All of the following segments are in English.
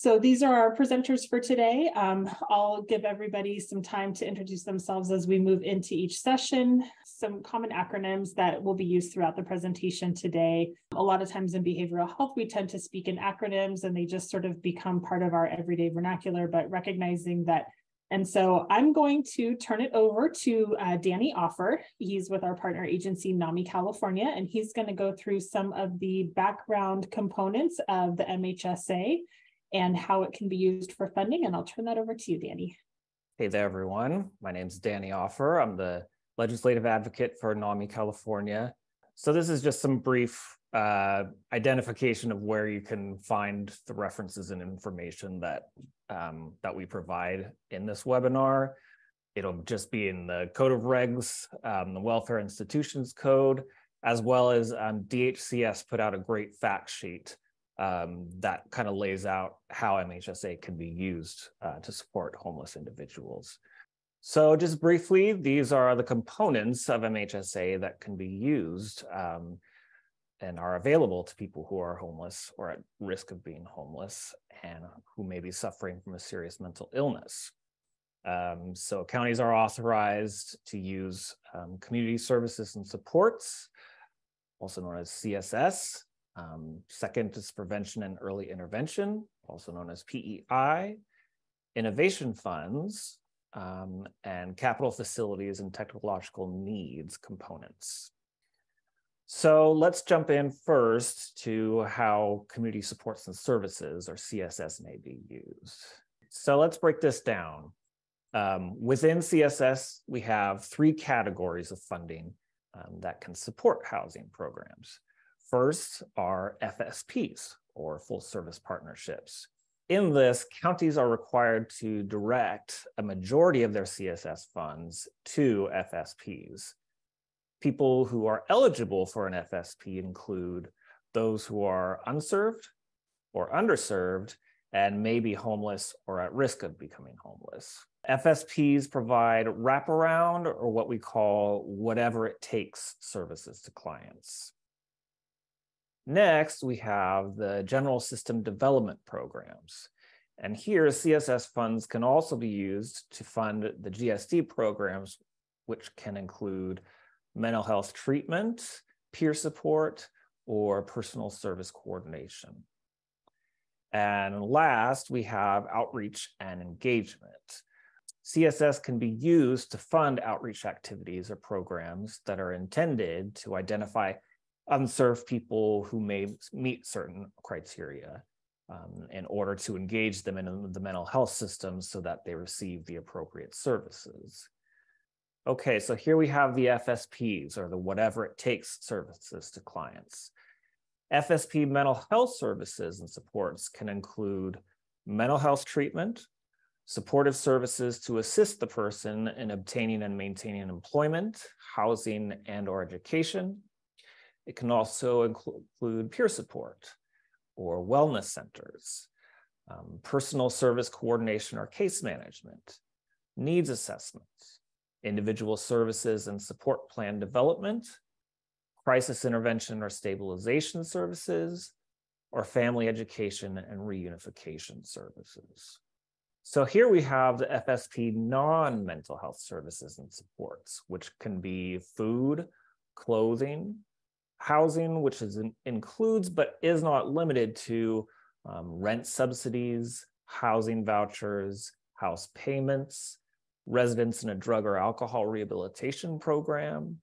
So these are our presenters for today. I'll give everybody some time to introduce themselves as we move into each session. Some common acronyms that will be used throughout the presentation today. A lot of times in behavioral health, we tend to speak in acronyms and they just sort of become part of our everyday vernacular, but recognizing that. And so I'm going to turn it over to Danny Offer. He's with our partner agency, NAMI California, and he's going to go through some of the background components of the MHSA and how it can be used for funding. And I'll turn that over to you, Danny. Hey there, everyone. My name is Danny Offer. I'm the legislative advocate for NAMI California. So this is just some brief identification of where you can find the references and information that we provide in this webinar. It'll just be in the Code of Regs, the Welfare Institutions Code, as well as DHCS put out a great fact sheet that kind of lays out how MHSA can be used to support homeless individuals. So just briefly, these are the components of MHSA that can be used and are available to people who are homeless or at risk of being homeless and who may be suffering from a serious mental illness. So counties are authorized to use community services and supports, also known as CSS. Second is prevention and early intervention, also known as PEI, innovation funds, and capital facilities and technological needs components. So let's jump in first to how community supports and services, or CSS, may be used. So let's break this down. Within CSS, we have three categories of funding that can support housing programs. First are FSPs, or full service partnerships. In this, counties are required to direct a majority of their CSS funds to FSPs. People who are eligible for an FSP include those who are unserved or underserved and may be homeless or at risk of becoming homeless. FSPs provide wraparound, or what we call whatever it takes services to clients. Next, we have the general system development programs. And here, CSS funds can also be used to fund the GSD programs, which can include mental health treatment, peer support, or personal service coordination. And last, we have outreach and engagement. CSS can be used to fund outreach activities or programs that are intended to identify unserved people who may meet certain criteria in order to engage them in the mental health system so that they receive the appropriate services. Okay, so here we have the FSPs, or the whatever it takes services to clients. FSP mental health services and supports can include mental health treatment, supportive services to assist the person in obtaining and maintaining employment, housing, and/or education. It can also include peer support or wellness centers, personal service coordination or case management, needs assessments, individual services and support plan development, crisis intervention or stabilization services, or family education and reunification services. So here we have the FSP non-mental health services and supports, which can be food, clothing, housing, which includes but is not limited to rent subsidies, housing vouchers, house payments, residents in a drug or alcohol rehabilitation program,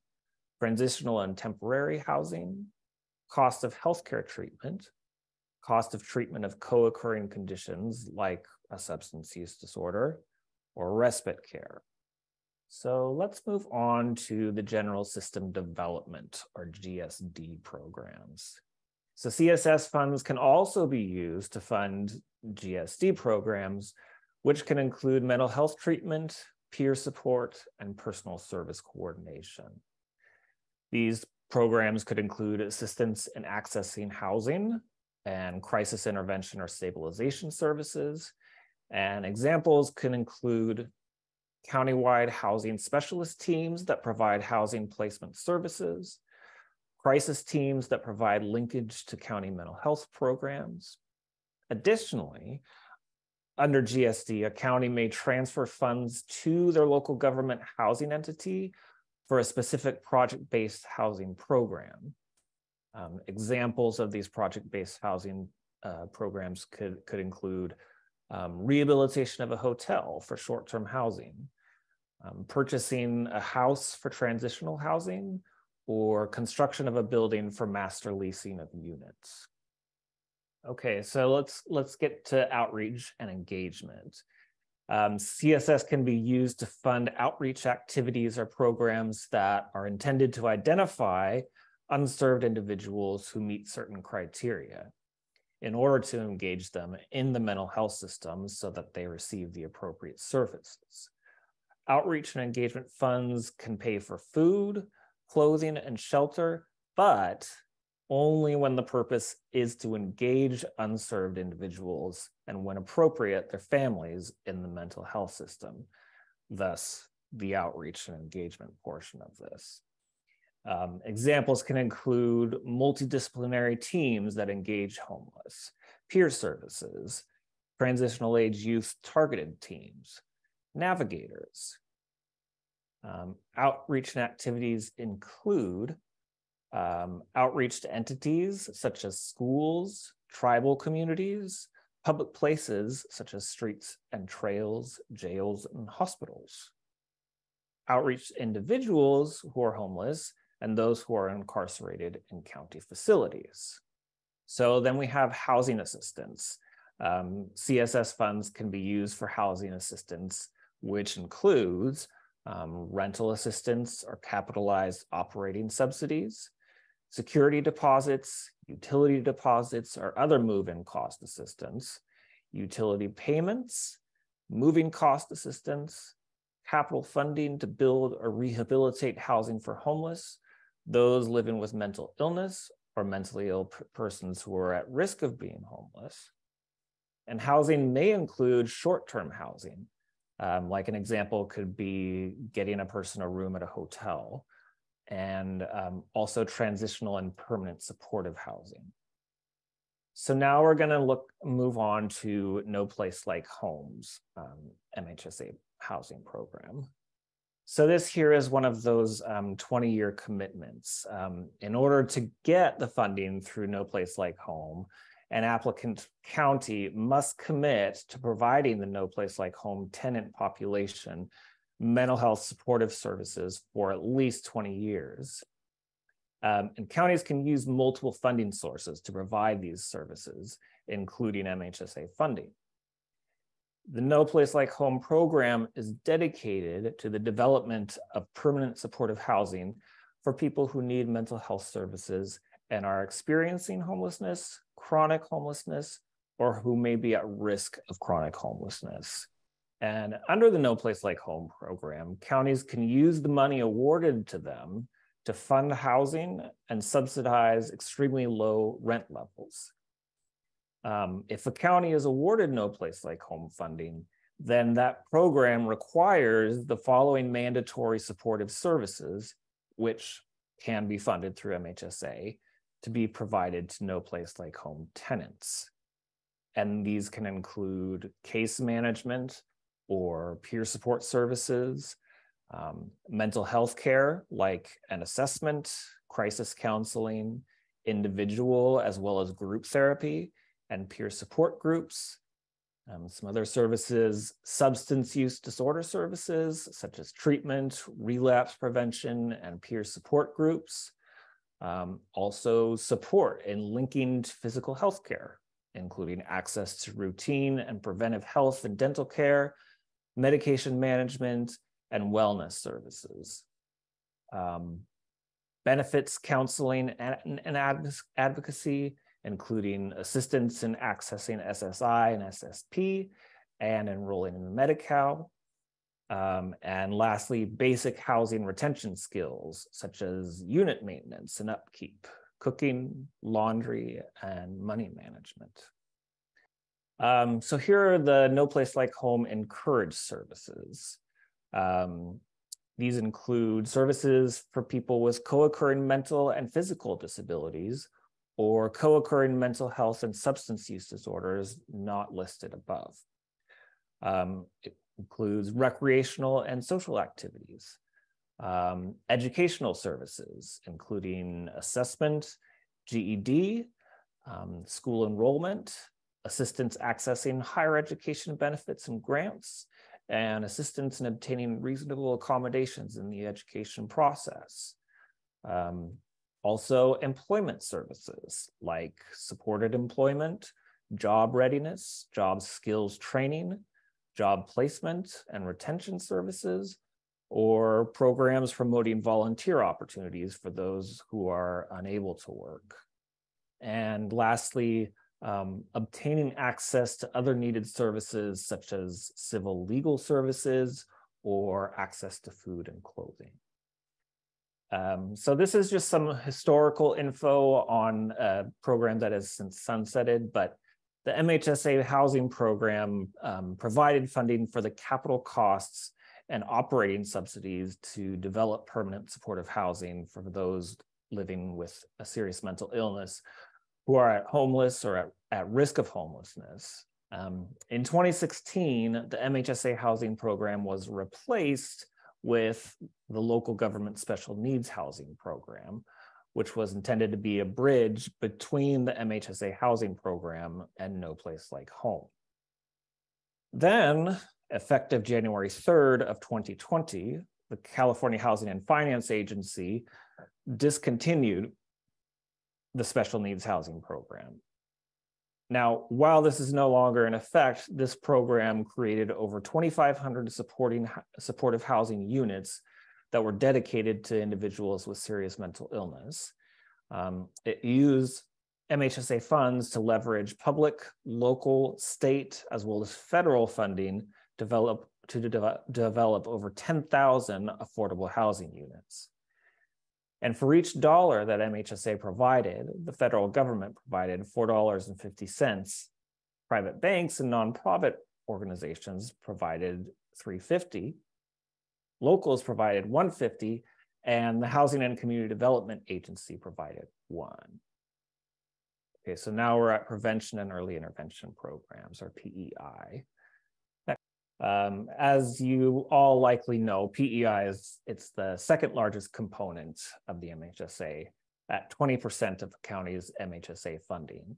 transitional and temporary housing, cost of healthcare treatment, cost of treatment of co-occurring conditions like a substance use disorder, or respite care. So let's move on to the general system development, or GSD programs. So CSS funds can also be used to fund GSD programs, which can include mental health treatment, peer support, and personal service coordination. These programs could include assistance in accessing housing and crisis intervention or stabilization services. And examples can include countywide housing specialist teams that provide housing placement services, crisis teams that provide linkage to county mental health programs. Additionally, under GSD, a county may transfer funds to their local government housing entity for a specific project-based housing program. Examples of these project-based housing programs could include rehabilitation of a hotel for short-term housing, purchasing a house for transitional housing, or construction of a building for master leasing of units. Okay, so let's get to outreach and engagement. CSS can be used to fund outreach activities or programs that are intended to identify unserved individuals who meet certain criteria in order to engage them in the mental health system so that they receive the appropriate services. Outreach and engagement funds can pay for food, clothing, and shelter, but only when the purpose is to engage unserved individuals and, when appropriate, their families in the mental health system, thus the outreach and engagement portion of this. Examples can include multidisciplinary teams that engage homeless, peer services, transitional age youth targeted teams, navigators. Outreach and activities include outreach to entities such as schools, tribal communities, public places such as streets and trails, jails, and hospitals. Outreach to individuals who are homeless and those who are incarcerated in county facilities. So then we have housing assistance. CSS funds can be used for housing assistance, which includes rental assistance or capitalized operating subsidies, security deposits, utility deposits, or other move-in cost assistance, utility payments, moving cost assistance, capital funding to build or rehabilitate housing for homeless, those living with mental illness or mentally ill persons who are at risk of being homeless. And housing may include short-term housing. Like an example could be getting a person a room at a hotel, and also transitional and permanent supportive housing. So now we're going to move on to No Place Like Home's MHSA housing program. So this here is one of those 20-year commitments. In order to get the funding through No Place Like Home, an applicant county must commit to providing the No Place Like Home tenant population mental health supportive services for at least 20 years. And counties can use multiple funding sources to provide these services, including MHSA funding. The No Place Like Home program is dedicated to the development of permanent supportive housing for people who need mental health services and are experiencing homelessness, chronic homelessness, or who may be at risk of chronic homelessness. And under the No Place Like Home program, counties can use the money awarded to them to fund housing and subsidize extremely low rent levels. If a county is awarded No Place Like Home funding, then that program requires the following mandatory supportive services, which can be funded through MHSA, to be provided to No Place Like Home tenants. And these can include case management or peer support services, mental health care like an assessment, crisis counseling, individual as well as group therapy, and peer support groups. Some other services, substance use disorder services, such as treatment, relapse prevention, and peer support groups. Also support in linking to physical health care, including access to routine and preventive health and dental care, medication management, and wellness services. Benefits counseling and advocacy, including assistance in accessing SSI and SSP and enrolling in the Medi-Cal. And lastly, basic housing retention skills, such as unit maintenance and upkeep, cooking, laundry, and money management. So here are the No Place Like Home encouraged services. These include services for people with co-occurring mental and physical disabilities or co-occurring mental health and substance use disorders not listed above. It includes recreational and social activities, educational services, including assessment, GED, school enrollment, assistance accessing higher education benefits and grants, and assistance in obtaining reasonable accommodations in the education process. Also, employment services like supported employment, job readiness, job skills training, job placement and retention services, or programs promoting volunteer opportunities for those who are unable to work. And lastly, obtaining access to other needed services such as civil legal services or access to food and clothing. So this is just some historical info on a program that has since sunsetted, but the MHSA housing program provided funding for the capital costs and operating subsidies to develop permanent supportive housing for those living with a serious mental illness who are homeless or at risk of homelessness. In 2016, the MHSA housing program was replaced with the local government special needs housing program, which was intended to be a bridge between the MHSA housing program and No Place Like Home. Then, effective January 3rd of 2020, the California Housing and Finance Agency discontinued the special needs housing program. Now, while this is no longer in effect, this program created over 2,500 supportive housing units that were dedicated to individuals with serious mental illness. It used MHSA funds to leverage public, local, state, as well as federal funding to develop over 10,000 affordable housing units. And for each dollar that MHSA provided, the federal government provided $4.50. Private banks and nonprofit organizations provided $3.50. Locals provided $1.50, and the Housing and Community Development Agency provided $1. Okay, so now we're at Prevention and Early Intervention Programs, or PEI. As you all likely know, PEI it's the second largest component of the MHSA at 20% of the county's MHSA funding.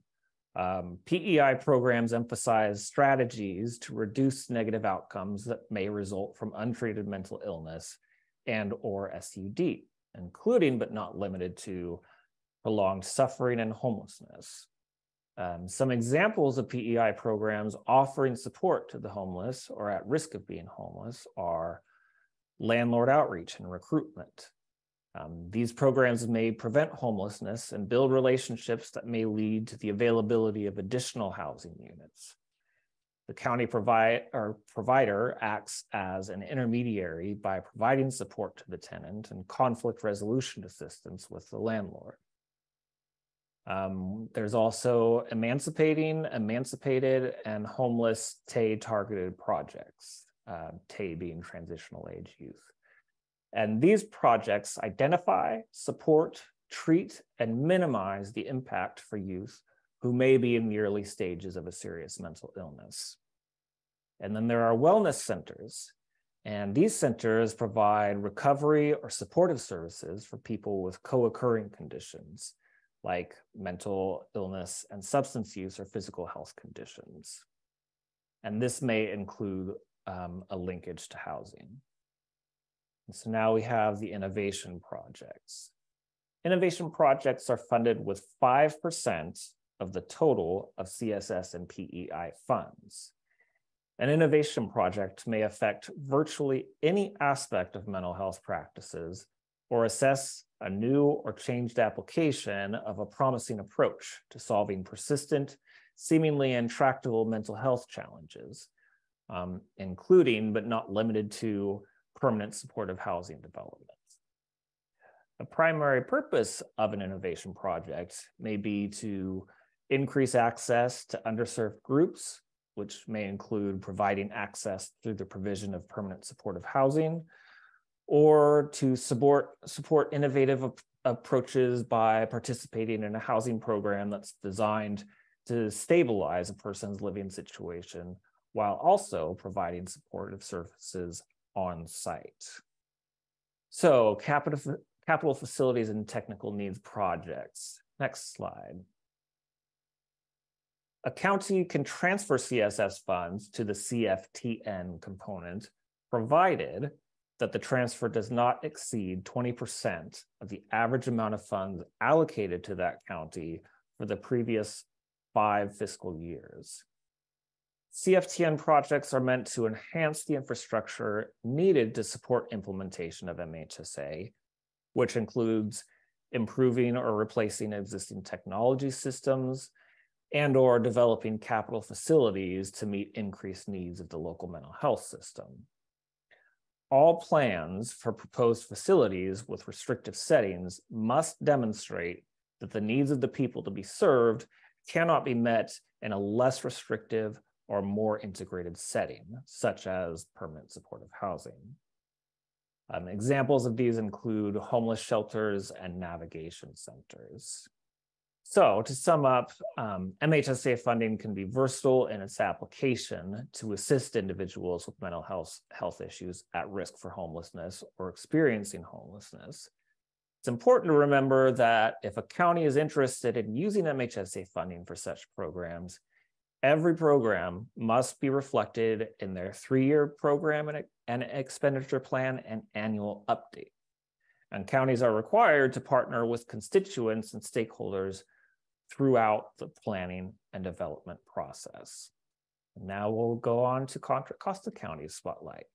PEI programs emphasize strategies to reduce negative outcomes that may result from untreated mental illness and or SUD, including but not limited to prolonged suffering and homelessness. Some examples of PEI programs offering support to the homeless or at risk of being homeless are landlord outreach and recruitment. These programs may prevent homelessness and build relationships that may lead to the availability of additional housing units. The county provider acts as an intermediary by providing support to the tenant and conflict resolution assistance with the landlord. There's also emancipated, and homeless TAY targeted projects, TAY being transitional age youth. And these projects identify, support, treat, and minimize the impact for youth who may be in the early stages of a serious mental illness. And then there are wellness centers, and these centers provide recovery or supportive services for people with co-occurring conditions like mental illness and substance use or physical health conditions. And this may include a linkage to housing. And so now we have the innovation projects. Innovation projects are funded with 5% of the total of CSS and PEI funds. An innovation project may affect virtually any aspect of mental health practices or assess a new or changed application of a promising approach to solving persistent, seemingly intractable mental health challenges, including but not limited to permanent supportive housing development. The primary purpose of an innovation project may be to increase access to underserved groups, which may include providing access through the provision of permanent supportive housing, or to support innovative approaches by participating in a housing program that's designed to stabilize a person's living situation while also providing supportive services on site. So capital facilities and technical needs projects. Next slide. A county can transfer CSS funds to the CFTN component, provided that the transfer does not exceed 20% of the average amount of funds allocated to that county for the previous 5 fiscal years. CFTN projects are meant to enhance the infrastructure needed to support implementation of MHSA, which includes improving or replacing existing technology systems and/or developing capital facilities to meet increased needs of the local mental health system. All plans for proposed facilities with restrictive settings must demonstrate that the needs of the people to be served cannot be met in a less restrictive or more integrated setting, such as permanent supportive housing. Examples of these include homeless shelters and navigation centers. So to sum up, MHSA funding can be versatile in its application to assist individuals with mental health issues at risk for homelessness or experiencing homelessness. It's important to remember that if a county is interested in using MHSA funding for such programs, every program must be reflected in their 3-year program and expenditure plan and annual update. And counties are required to partner with constituents and stakeholders throughout the planning and development process. Now we'll go on to Contra Costa County's spotlight.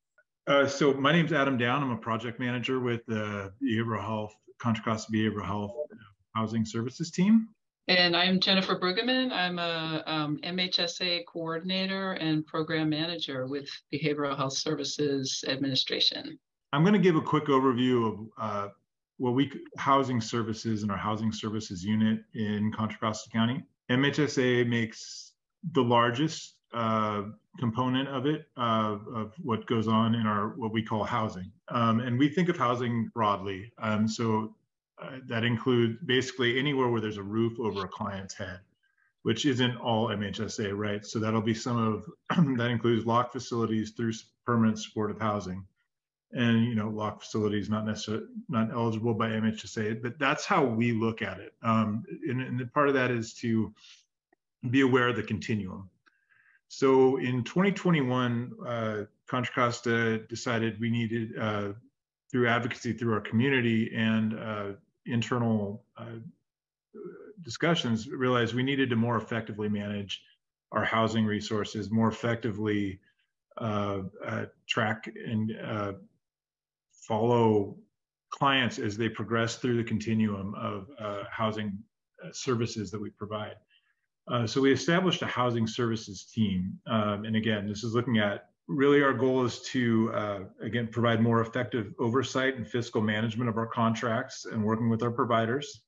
So my name's Adam Down. I'm a project manager with the Contra Costa Behavioral Health Housing Services team. And I'm Jennifer Brueggemann. I'm a MHSA coordinator and program manager with Behavioral Health Services Administration. I'm going to give a quick overview of housing services and our housing services unit in Contra Costa County. MHSA makes the largest component of it, of what goes on in what we call housing. And we think of housing broadly. That includes basically anywhere where there's a roof over a client's head, which isn't all MHSA, right? So that'll be that includes locked facilities through permanent supportive housing. And locked facilities not eligible by MHSA, but that's how we look at it. And the part of that is to be aware of the continuum. So in 2021, Contra Costa decided we needed, through advocacy through our community and internal discussions, realized we needed to more effectively manage our housing resources, more effectively track and follow clients as they progress through the continuum of housing services that we provide. So we established a housing services team. And again, this is looking at, really our goal is to, again, provide more effective oversight and fiscal management of our contracts and working with our providers.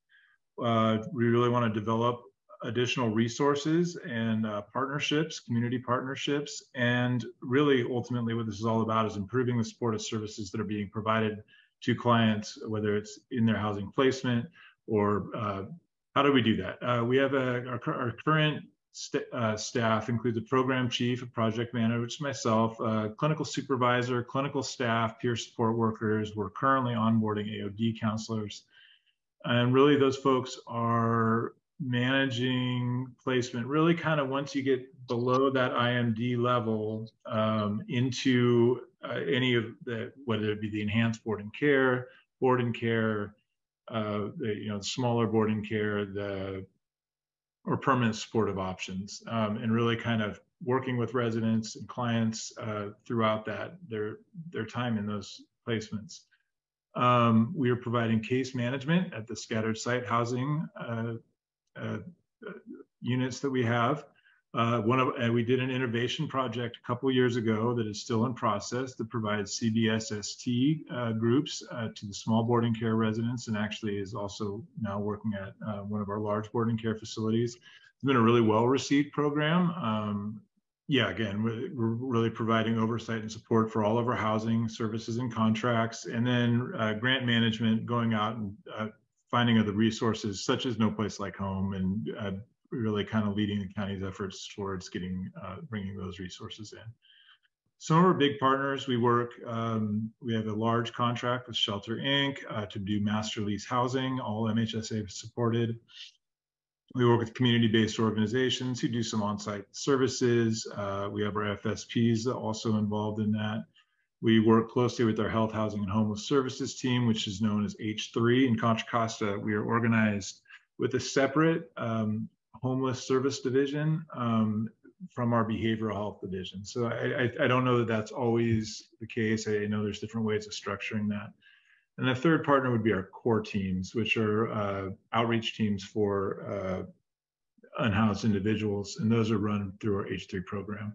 We really want to develop additional resources and partnerships, community partnerships, and really ultimately what this is all about is improving the supportive services that are being provided to clients, whether it's in their housing placement or how do we do that? We have our current staff includes a program chief, a project manager, which is myself, clinical supervisor, clinical staff, peer support workers. We're currently onboarding AOD counselors. And really those folks are managing placement really kind of once you get below that IMD level into any of the, whether it be the enhanced board and care, the smaller board and care, or permanent supportive options, and really kind of working with residents and clients throughout their time in those placements. We are providing case management at the scattered site housing units that we have. We did an innovation project a couple years ago that is still in process that provides CBSST groups to the small boarding care residents, and actually is also now working at one of our large boarding care facilities. It's been a really well-received program. Again, we're really providing oversight and support for all of our housing services and contracts, and then grant management, going out and finding other resources such as No Place Like Home and really kind of leading the county's efforts towards bringing those resources in. Some of our big partners, we have a large contract with Shelter Inc. To do master lease housing, all MHSA supported. We work with community-based organizations who do some on-site services. We have our FSPs also involved in that. We work closely with our Health, Housing, and Homeless Services team, which is known as H3. In Contra Costa, we are organized with a separate homeless service division from our behavioral health division. So I don't know that that's always the case. I know there's different ways of structuring that. And the third partner would be our core teams, which are outreach teams for unhoused individuals. And those are run through our H3 program.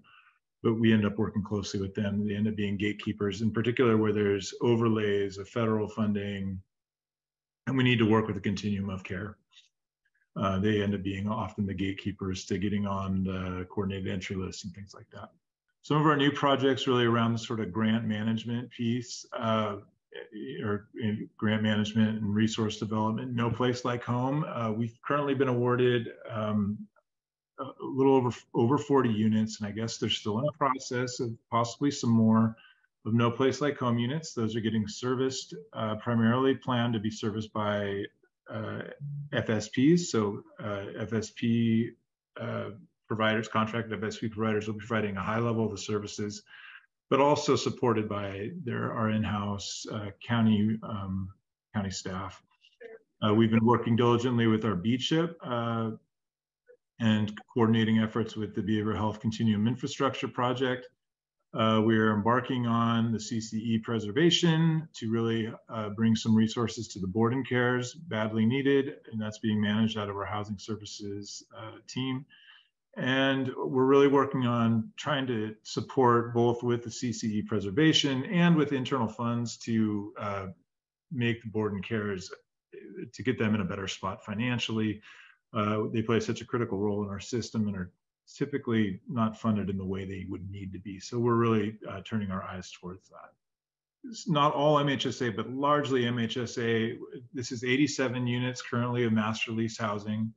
But we end up working closely with them. They end up being gatekeepers, in particular where there's overlays of federal funding, and we need to work with the continuum of care. They end up being often the gatekeepers to getting on the coordinated entry list and things like that. Some of our new projects really around the sort of grant management piece, or grant management and resource development. No Place Like Home. We've currently been awarded a little over 40 units, and I guess they're still in the process of possibly some more of No Place Like Home units. Those are getting serviced, primarily planned to be serviced by FSPs. So FSP providers, contracted FSP providers will be providing a high level of the services, but also supported by our in-house county staff. We've been working diligently with our BCHIP and coordinating efforts with the Behavioral Health Continuum Infrastructure Project. We're embarking on the CCE preservation to really bring some resources to the board and cares badly needed, and that's being managed out of our housing services team. And we're really working on trying to support both with the CCE preservation and with internal funds to make the board and cares, to get them in a better spot financially. They play such a critical role in our system and are typically not funded in the way they would need to be. So we're really turning our eyes towards that. It's not all MHSA, but largely MHSA. This is 87 units currently of master lease housing.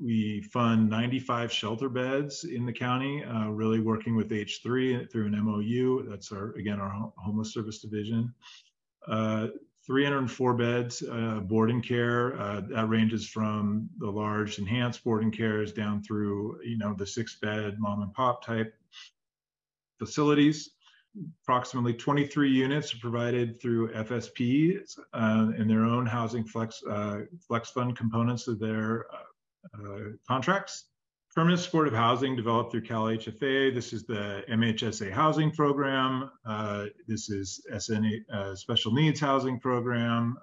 We fund 95 shelter beds in the county, really working with H3 through an MOU. That's our homeless service division. 304 beds board and care. That ranges from the large enhanced board and cares down through the 6-bed mom and pop type facilities. Approximately 23 units are provided through FSP and their own housing flex fund components of their contracts. Permanent supportive housing developed through Cal HFA. This is the MHSA housing program. This is SNA special needs housing program,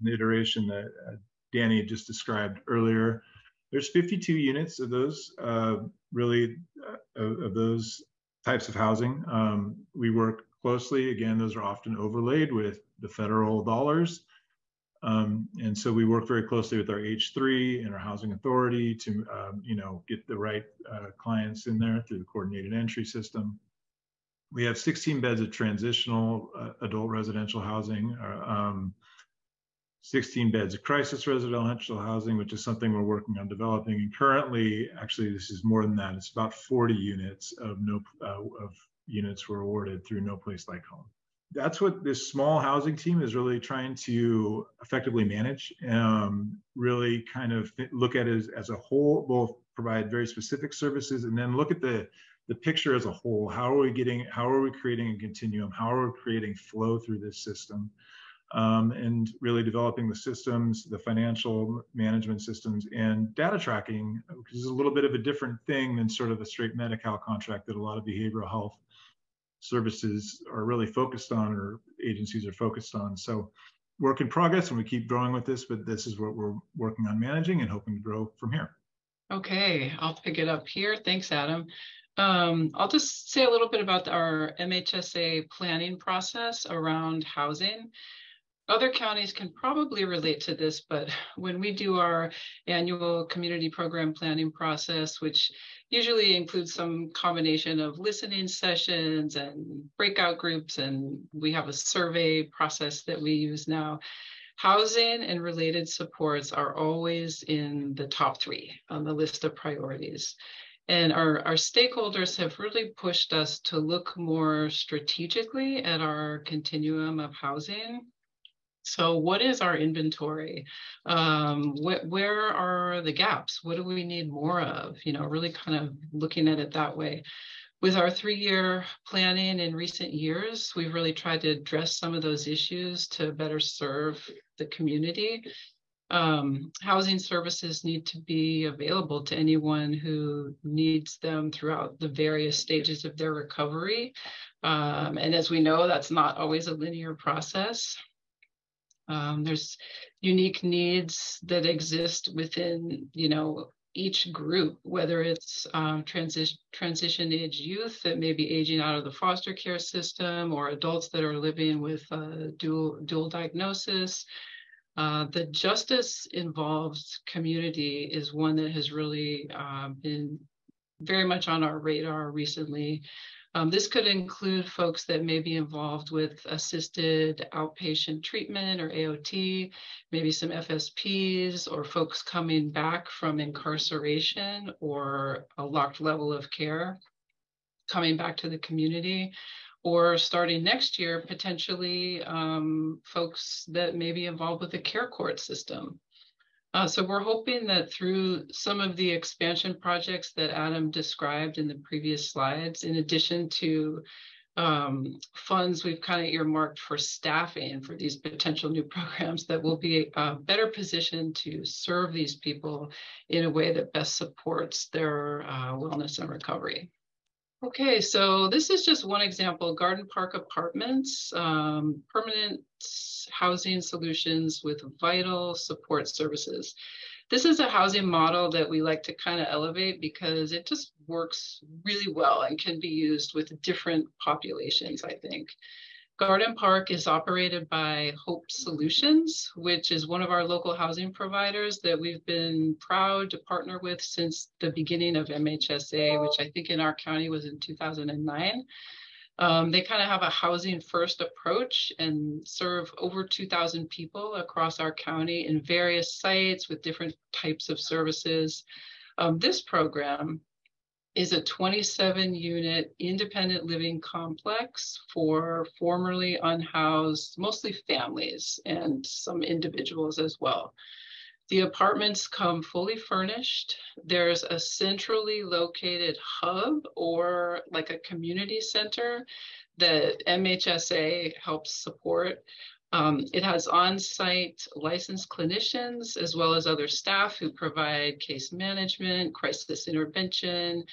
the iteration that Danny had just described earlier. There's 52 units of those, of those types of housing. We work closely, again, those are often overlaid with the federal dollars. And so we work very closely with our H3 and our housing authority to, get the right clients in there through the coordinated entry system. We have 16 beds of transitional adult residential housing, 16 beds of crisis residential housing, which is something we're working on developing. And currently, actually, this is more than that. It's about 40 units of units were awarded through No Place Like Home. That's what this small housing team is really trying to effectively manage, really kind of look at it as a whole, both provide very specific services and then look at the picture as a whole. How are we creating a continuum? How are we creating flow through this system? And really developing the systems, the financial management systems, and data tracking, which is a little bit of a different thing than sort of a straight Medi-Cal contract that a lot of behavioral health services are really focused on, or agencies are focused on. So work in progress, and we keep growing with this, but this is what we're working on managing and hoping to grow from here. Okay, I'll pick it up here. Thanks, Adam. I'll just say a little bit about our MHSA planning process around housing. Other counties can probably relate to this, but when we do our annual community program planning process, which usually includes some combination of listening sessions and breakout groups, and we have a survey process that we use now, Housing and related supports are always in the top 3 on the list of priorities. And our stakeholders have really pushed us to look more strategically at our continuum of housing. So what is our inventory? Where are the gaps? What do we need more of? Really kind of looking at it that way. With our 3-year planning in recent years, we've really tried to address some of those issues to better serve the community. Housing services need to be available to anyone who needs them throughout the various stages of their recovery. And as we know, that's not always a linear process. There's unique needs that exist within, each group, whether it's transition age youth that may be aging out of the foster care system, or adults that are living with dual diagnosis. The justice involved community is one that has really been very much on our radar recently. This could include folks that may be involved with assisted outpatient treatment or AOT, maybe some FSPs, or folks coming back from incarceration or a locked level of care, coming back to the community, or starting next year, potentially folks that may be involved with the care court system. So we're hoping that through some of the expansion projects that Adam described in the previous slides, in addition to funds we've kind of earmarked for staffing for these potential new programs, that will be better positioned to serve these people in a way that best supports their wellness and recovery. Okay, so this is just one example, Garden Park Apartments, permanent housing solutions with vital support services. This is a housing model that we like to kind of elevate because it just works really well and can be used with different populations, I think. Garden Park is operated by Hope Solutions, which is one of our local housing providers that we've been proud to partner with since the beginning of MHSA, which I think in our county was in 2009. They kind of have a housing first approach and serve over 2,000 people across our county in various sites with different types of services. This program is a 27-unit independent living complex for formerly unhoused, mostly families and some individuals as well. The apartments come fully furnished. There's a centrally located hub or like a community center that MHSA helps support. It has on-site licensed clinicians as well as other staff who provide case management, crisis intervention,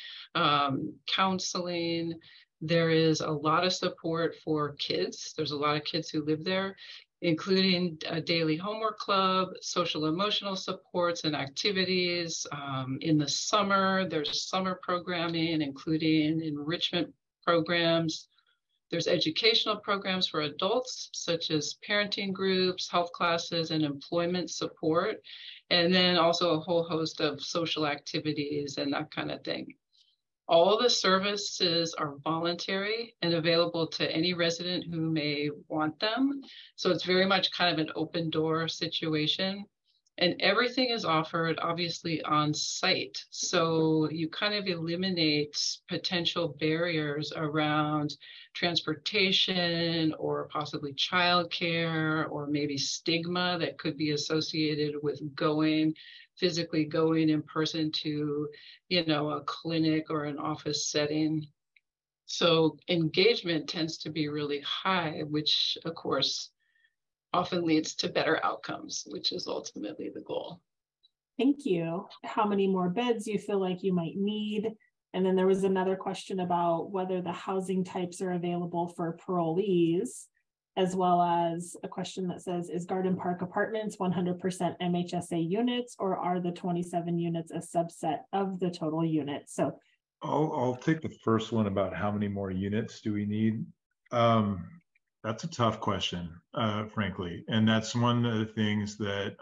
counseling. There is a lot of support for kids. There's a lot of kids who live there, including a daily homework club, social emotional supports and activities. In the summer, there's summer programming, including enrichment programs. There's educational programs for adults, such as parenting groups, health classes, and employment support. And then also a whole host of social activities and that kind of thing. All the services are voluntary and available to any resident who may want them. So it's very much kind of an open door situation. And everything is offered obviously on site. So you kind of eliminate potential barriers around transportation or possibly childcare or maybe stigma that could be associated with physically going in person to, a clinic or an office setting. So engagement tends to be really high, which of course often leads to better outcomes, which is ultimately the goal. Thank you. How many more beds you feel like you might need? And then there was another question about whether the housing types are available for parolees, as well as a question that says, is Garden Park Apartments 100% MHSA units, or are the 27 units a subset of the total units? So I'll take the first one about how many more units do we need. That's a tough question, frankly. And that's one of the things that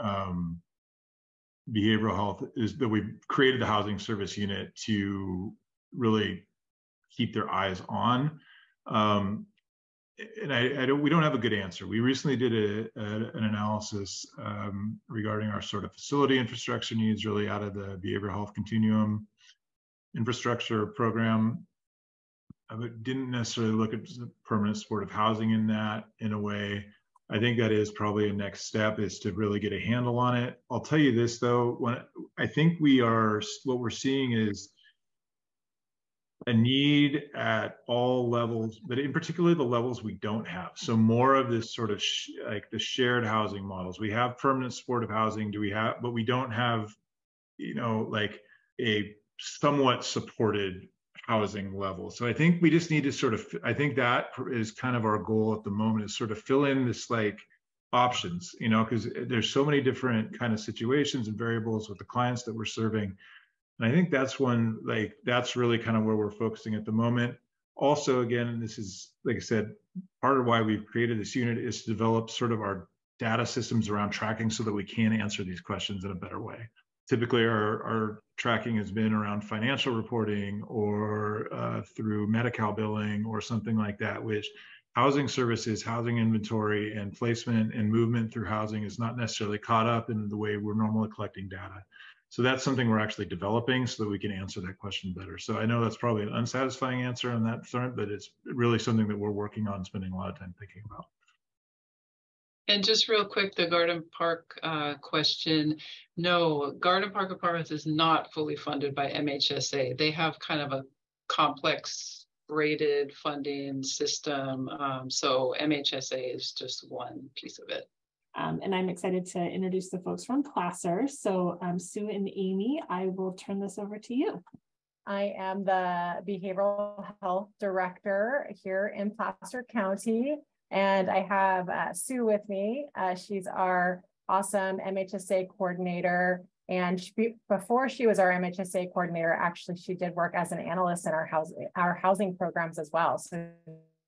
behavioral health is, that we've created the housing service unit to really keep their eyes on. we don't have a good answer. We recently did an analysis regarding our sort of facility infrastructure needs, really out of the behavioral health continuum infrastructure program, but didn't necessarily look at permanent supportive housing in that in a way. I think that is probably a next step, is to really get a handle on it. I'll tell you this though, I think what we're seeing is a need at all levels, but in particular the levels we don't have. So more of this sort of like the shared housing models. We have permanent supportive housing, but we don't have, like a somewhat supported housing level. So I think we just need to I think that is kind of our goal at the moment, is sort of fill in this like options, because there's so many different kind of situations and variables with the clients that we're serving. And I think that's that's really kind of where we're focusing at the moment. Also, again, this is, like I said, part of why we've created this unit is to develop sort of our data systems around tracking so that we can answer these questions in a better way. Typically, our tracking has been around financial reporting or through Medi-Cal billing or something like that, which housing services, housing inventory, and placement and movement through housing is not necessarily caught up in the way we're normally collecting data. So that's something we're actually developing so that we can answer that question better. So I know that's probably an unsatisfying answer on that front, but it's really something that we're working on, spending a lot of time thinking about. And just real quick, the Garden Park question. No, Garden Park Apartments is not fully funded by MHSA. They have kind of a complex rated funding system. So MHSA is just one piece of it. And I'm excited to introduce the folks from Placer. So Sue and Amy, I will turn this over to you. I am the Behavioral Health Director here in Placer County. And I have Sue with me. She's our awesome MHSA coordinator. And before she was our MHSA coordinator, actually, she did work as an analyst in our housing programs as well. So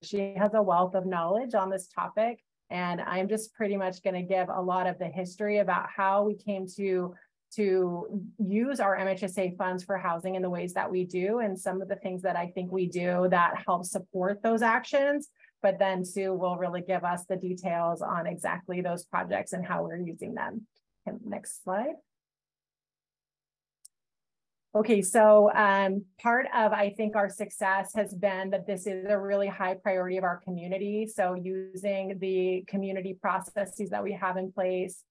she has a wealth of knowledge on this topic. And I'm just pretty much going to give a lot of the history about how we came to use our MHSA funds for housing in the ways that we do, and some of the things that I think we do that help support those actions. But then Sue will really give us the details on exactly those projects and how we're using them. Okay, next slide. Okay, so part of, I think, our success has been that this is a really high priority of our community. So using the community processes that we have in place,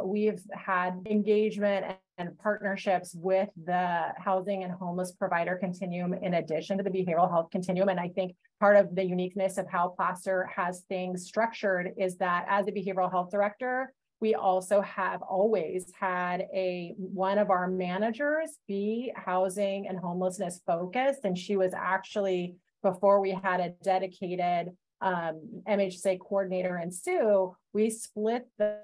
we've had engagement and partnerships with the housing and homeless provider continuum in addition to the behavioral health continuum. And I think part of the uniqueness of how Placer has things structured is that as a behavioral health director, we also have always had one of our managers be housing and homelessness focused. And she was actually, before we had a dedicated MHSA coordinator and Sue, we split the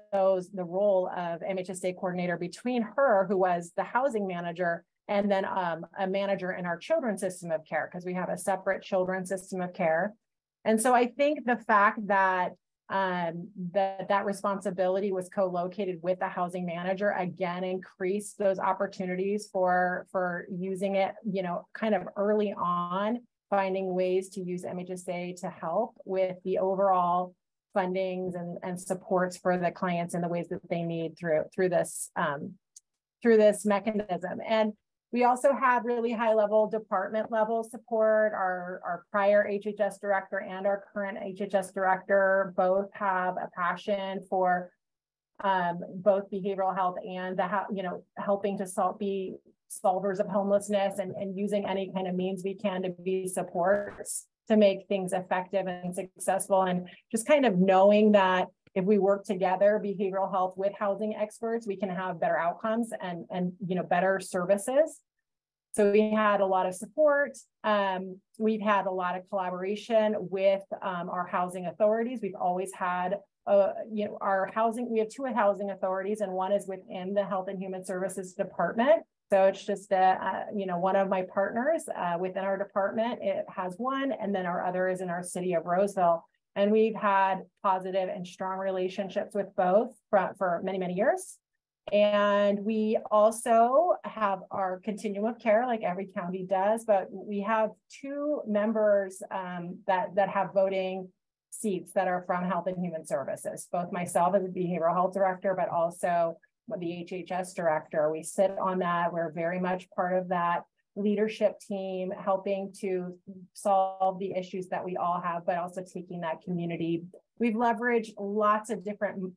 role of MHSA coordinator between her, who was the housing manager, and then a manager in our children's system of care, because we have a separate children's system of care. And so I think the fact that that responsibility was co-located with the housing manager, again, increased those opportunities for using it, kind of early on, finding ways to use MHSA to help with the overall fundings and supports for the clients in the ways that they need through this mechanism. And we also have really high level department level support. Our prior HHS director and our current HHS director both have a passion for both behavioral health and helping to be solvers of homelessness and using any kind of means we can to be supports to make things effective and successful. And just kind of knowing that if we work together, behavioral health with housing experts, we can have better outcomes and better services. So we had a lot of support. We've had a lot of collaboration with our housing authorities. We've always had our housing. We have two housing authorities, and one is within the Health and Human Services Department. So it's just one of my partners within our department. It has one, and then our other is in our city of Roseville. And we've had positive and strong relationships with both for many, many years. And we also have our continuum of care, like every county does, but we have two members that have voting seats that are from Health and Human Services, both myself as a behavioral health director, but also the HHS director. We sit on that. We're very much part of that leadership team, helping to solve the issues that we all have, but also taking that community. We've leveraged lots of different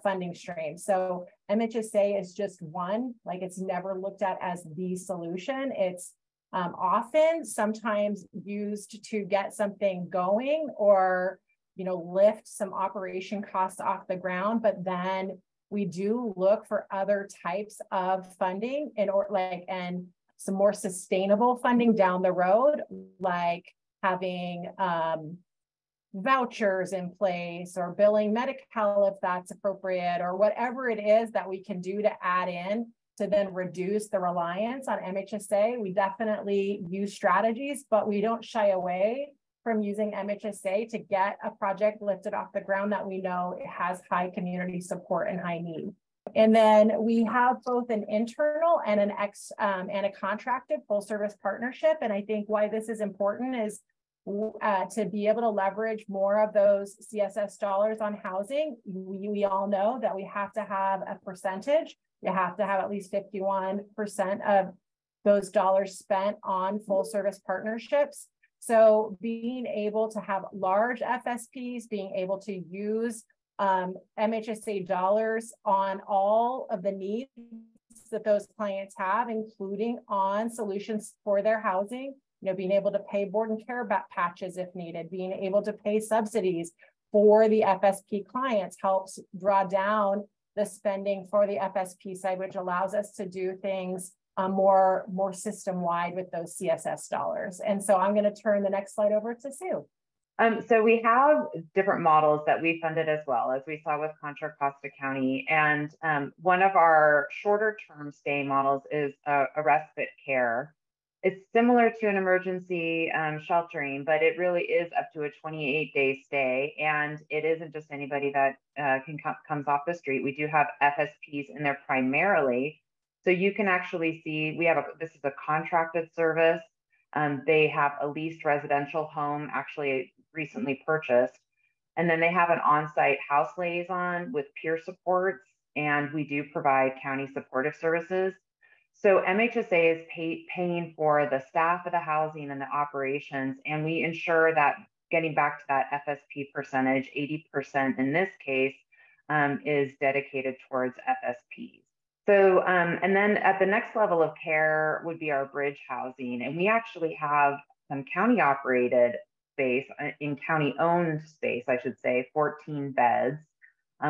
funding streams. So MHSA is just one, like it's never looked at as the solution. It's often sometimes used to get something going or, lift some operation costs off the ground, but then we do look for other types of funding and some more sustainable funding down the road, like having vouchers in place or billing Medi-Cal if that's appropriate, or whatever it is that we can do to add in to then reduce the reliance on MHSA. We definitely use strategies, but we don't shy away from using MHSA to get a project lifted off the ground that we know it has high community support and high need. And then we have both an internal and and a contracted full service partnership. And I think why this is important is to be able to leverage more of those CSS dollars on housing. We all know that we have to have a percentage. You have to have at least 51% of those dollars spent on full service partnerships. So being able to have large FSPs, being able to use MHSA dollars on all of the needs that those clients have, including on solutions for their housing, being able to pay board and care patches if needed, being able to pay subsidies for the FSP clients helps draw down the spending for the FSP side, which allows us to do things more system-wide with those CSS dollars. And so I'm going to turn the next slide over to Sue. So we have different models that we funded as well, as we saw with Contra Costa County. And one of our shorter term stay models is a respite care. It's similar to an emergency sheltering, but it really is up to a 28-day stay. And it isn't just anybody that comes off the street. We do have FSPs in there primarily. So you can actually see, this is a contracted service. They have a leased residential home, actually recently purchased. And then they have an on-site house liaison with peer supports, and we do provide county supportive services. So MHSA is paying for the staff of the housing and the operations, and we ensure that, getting back to that FSP percentage, 80% in this case is dedicated towards FSPs. So, and then at the next level of care would be our bridge housing. And we actually have some county operated space, in county owned space, I should say, 14 beds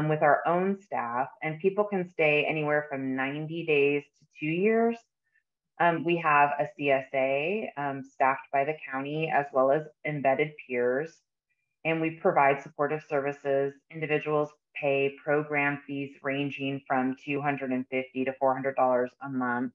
with our own staff, and people can stay anywhere from 90 days to 2 years. We have a CSA staffed by the county as well as embedded peers, and we provide supportive services. Individuals pay program fees ranging from $250 to $400 a month.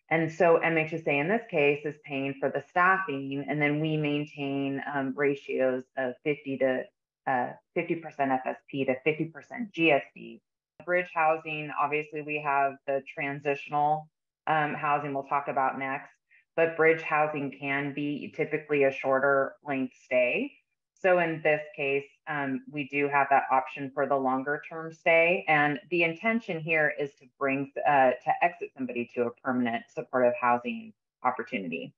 And so MHSA in this case is paying for the staffing, and then we maintain ratios of 50% FSP to 50% GSD. Bridge housing, obviously we have the transitional housing we'll talk about next, but bridge housing can be typically a shorter length stay. So in this case, we do have that option for the longer term stay. And the intention here is to to exit somebody to a permanent supportive housing opportunity.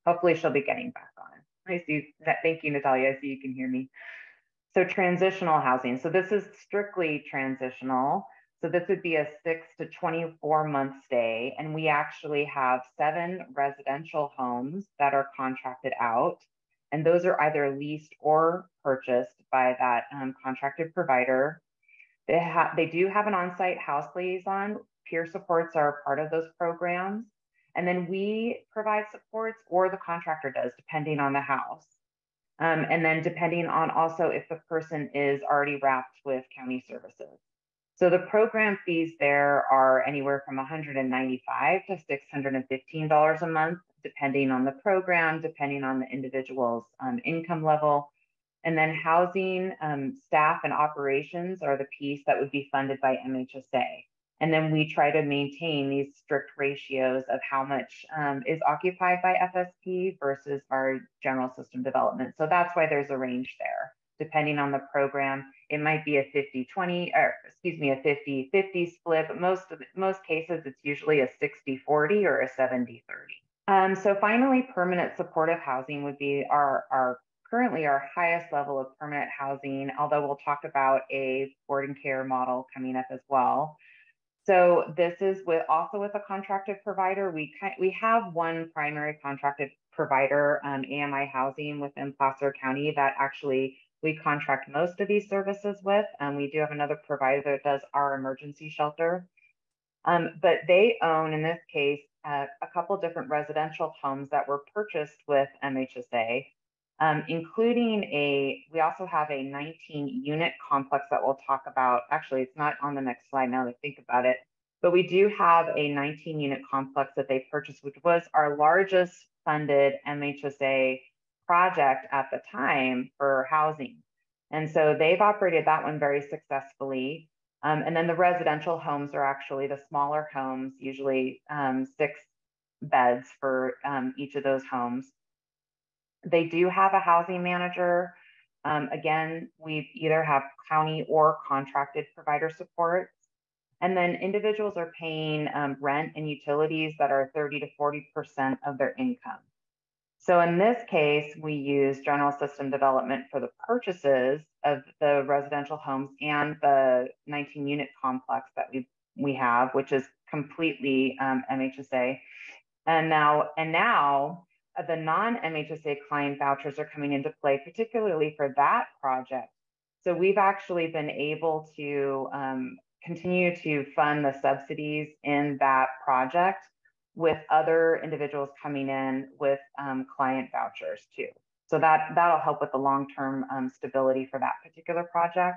Hopefully she'll be getting back on. I see that. Thank you, Natalia. I see you can hear me. So transitional housing. So this is strictly transitional. So this would be a 6 to 24 month stay. And we actually have 7 residential homes that are contracted out. And those are either leased or purchased by that contracted provider. They do have an on-site house liaison. Peer supports are part of those programs. And then we provide supports, or the contractor does, depending on the house. And then depending on also if the person is already wrapped with county services. So the program fees there are anywhere from $195 to $615 a month, depending on the program, depending on the individual's income level. And then housing, staff and operations are the piece that would be funded by MHSA. And then we try to maintain these strict ratios of how much is occupied by FSP versus our general system development. So that's why there's a range there. depending on the program. It might be a 50-20, or excuse me, a 50-50 split, but most cases, it's usually a 60-40 or a 70-30. So finally, permanent supportive housing would be currently our highest level of permanent housing, although we'll talk about a board and care model coming up as well. So this is also with a contracted provider. We have one primary contracted provider, AMI Housing within Placer County, that actually we contract most of these services with. We do have another provider that does our emergency shelter. But they own, in this case, a couple different residential homes that were purchased with MHSA, including we also have a 19-unit complex that we'll talk about. Actually, it's not on the next slide now that I think about it, but we do have a 19-unit complex that they purchased, which was our largest funded MHSA project at the time for housing. And so they've operated that one very successfully. And then the residential homes are actually the smaller homes, usually 6 beds for each of those homes. They do have a housing manager. Again, we either have county or contracted provider support. And then individuals are paying rent and utilities that are 30 to 40% of their income. So in this case, we use general system development for the purchases of the residential homes and the 19-unit complex that we have, which is completely MHSA. And now the non-MHSA client vouchers are coming into play, particularly for that project. So we've actually been able to continue to fund the subsidies in that project with other individuals coming in with client vouchers too. So that'll help with the long-term stability for that particular project.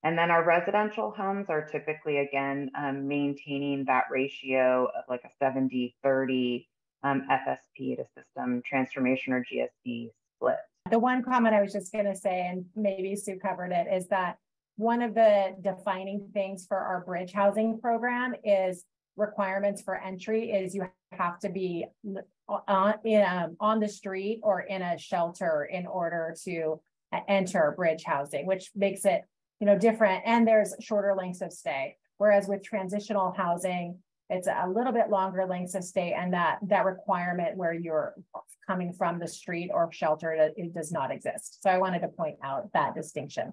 And then our residential homes are typically, again, maintaining that ratio of like a 70-30 FSP to system transformation or GSD split. The one comment I was just going to say, and maybe Sue covered it, is that one of the defining things for our bridge housing program is requirements for entry is you have to be on the street or in a shelter in order to enter bridge housing, which makes it, different. And there's shorter lengths of stay. Whereas with transitional housing, it's a little bit longer lengths of stay, and that requirement where you're coming from the street or shelter, it does not exist. So I wanted to point out that distinction.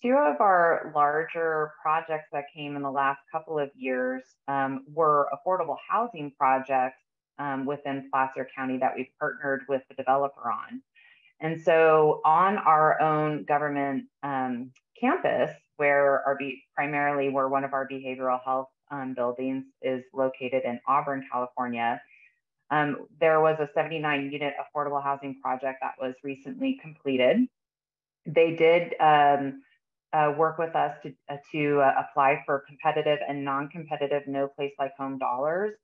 2 of our larger projects that came in the last couple of years were affordable housing projects within Placer County that we've partnered with the developer on. And so on our own government campus, where primarily where one of our behavioral health buildings is located in Auburn, California, there was a 79-unit affordable housing project that was recently completed. They did work with us to apply for competitive and non-competitive No Place Like Home dollars.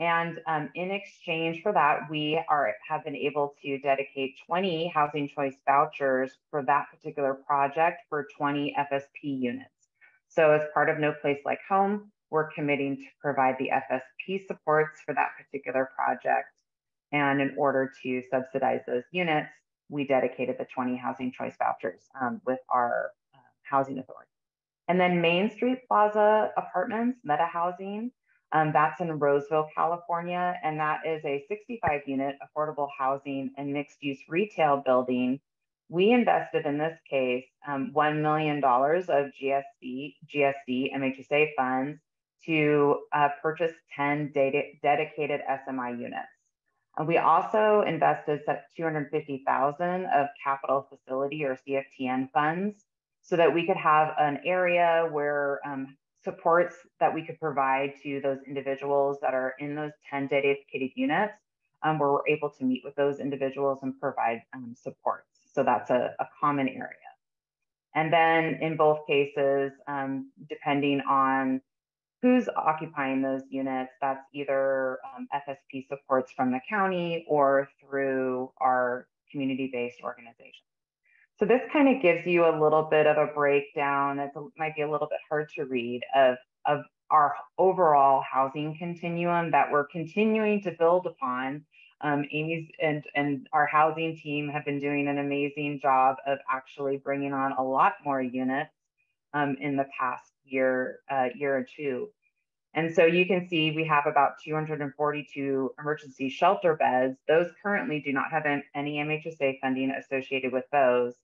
And in exchange for that, we have been able to dedicate 20 Housing Choice vouchers for that particular project for 20 FSP units. So as part of No Place Like Home, we're committing to provide the FSP supports for that particular project. And in order to subsidize those units, we dedicated the 20 Housing Choice vouchers with our housing authority. And then Main Street Plaza Apartments, Meta Housing, that's in Roseville, California, and that is a 65-unit affordable housing and mixed-use retail building. We invested in this case $1 million of GSD MHSA funds to purchase 10 dedicated SMI units. We also invested $250,000 of capital facility or CFTN funds so that we could have an area where supports that we could provide to those individuals that are in those 10 dedicated units, where we're able to meet with those individuals and provide supports. So that's a common area. And then in both cases, depending on who's occupying those units, that's either FSP supports from the county or through our community-based organization. So this kind of gives you a little bit of a breakdown. It might be a little bit hard to read of our overall housing continuum that we're continuing to build upon Amy's and our housing team have been doing an amazing job of actually bringing on a lot more units in the past year or two. And so you can see we have about 242 emergency shelter beds. Those currently do not have any MHSA funding associated with those.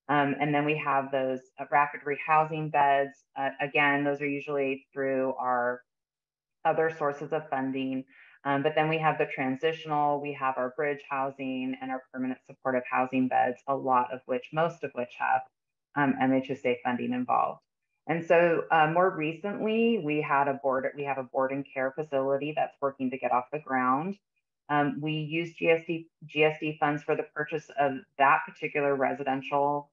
And then we have those rapid rehousing beds. Again, those are usually through our other sources of funding. But then we have the transitional, we have our bridge housing and our permanent supportive housing beds, most of which have MHSA funding involved. And so more recently, we have a board and care facility that's working to get off the ground. We used GSD funds for the purchase of that particular residential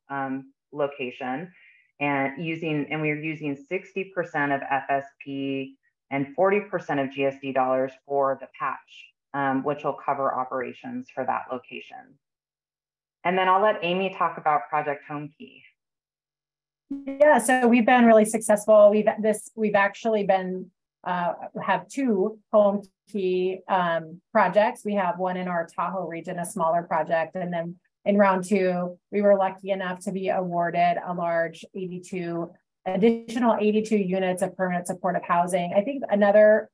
location, and we are using 60% of FSP and 40% of GSD dollars for the patch, which will cover operations for that location. And then I'll let Amy talk about Project Homekey. Yeah, so we've been really successful. We've actually been have two Homekey projects. We have one in our Tahoe region, a smaller project, and then in round two, we were lucky enough to be awarded a large additional 82 units of permanent supportive housing. I think another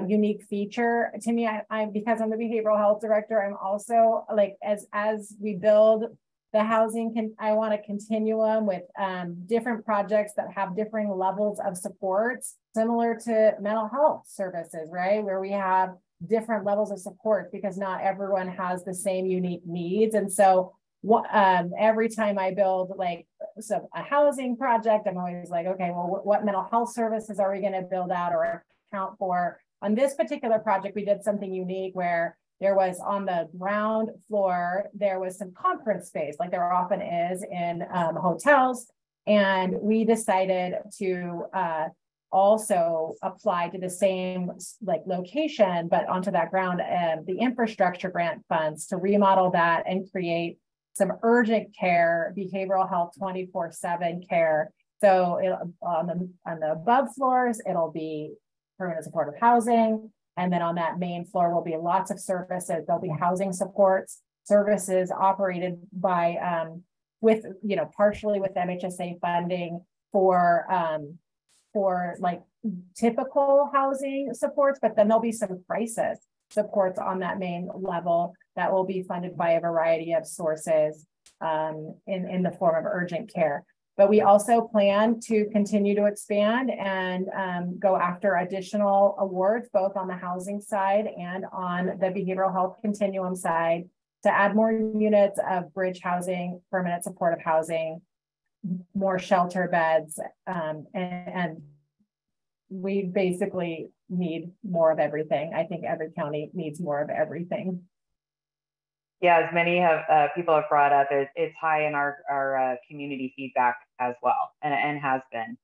unique feature to me, because I'm the behavioral health director, I'm also like, as we build the housing, I want a continuum with different projects that have differing levels of supports, similar to mental health services, right? Where we have different levels of support because not everyone has the same unique needs. And so every time I build a housing project, I'm always like, okay, well, what mental health services are we going to build out or account for? On this particular project, we did something unique where there was on the ground floor, there was some conference space, like there often is in hotels. And we decided to also apply to the same location, but onto that ground, the infrastructure grant funds to remodel that and create some urgent care, behavioral health 24/7 care. So on the above floors, it'll be permanent supportive housing. And then on that main floor will be lots of services. There'll be housing supports, services operated by, partially with MHSA funding for like typical housing supports, but then there'll be some crisis supports on that main level that will be funded by a variety of sources in the form of urgent care. But we also plan to continue to expand and go after additional awards, both on the housing side and on the behavioral health continuum side, to add more units of bridge housing, permanent supportive housing, more shelter beds, and we basically need more of everything. I think every county needs more of everything. Yeah, as many people have brought up, it's high in our community feedback as well, and has been.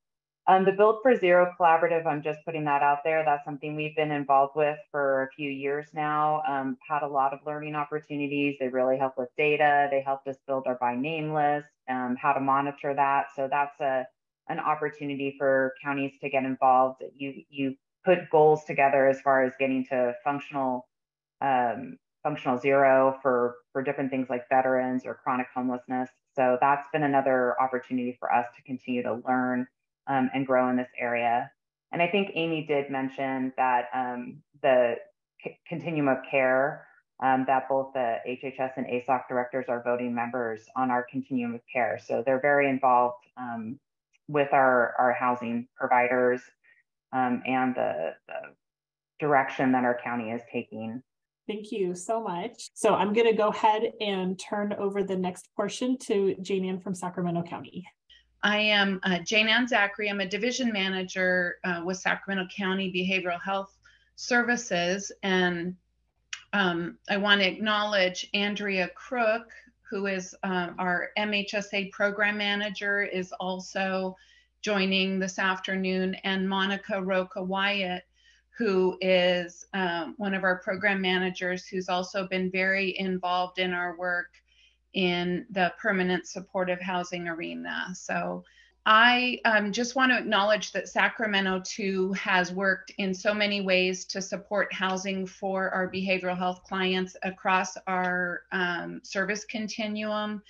The Build for Zero Collaborative, I'm just putting that out there. That's something we've been involved with for a few years now. Had a lot of learning opportunities. They really help with data. They helped us build our by name list, how to monitor that. So that's an opportunity for counties to get involved. You put goals together as far as getting to functional zero for different things like veterans or chronic homelessness. So that's been another opportunity for us to continue to learn and grow in this area. And I think Amy did mention that the continuum of care, that both the HHS and ASOC directors are voting members on our continuum of care. So they're very involved with our housing providers and the direction that our county is taking. Thank you so much. So I'm going to go ahead and turn over the next portion to Jane Ann from Sacramento County. I am Jane Ann Zachary. I'm a division manager with Sacramento County Behavioral Health Services. And I want to acknowledge Andrea Crook, who is our MHSA program manager, is also joining this afternoon, and Monica Roca Wyatt, who is one of our program managers, who's also been very involved in our work in the permanent supportive housing arena. So I just want to acknowledge that Sacramento too has worked in so many ways to support housing for our behavioral health clients across our service continuum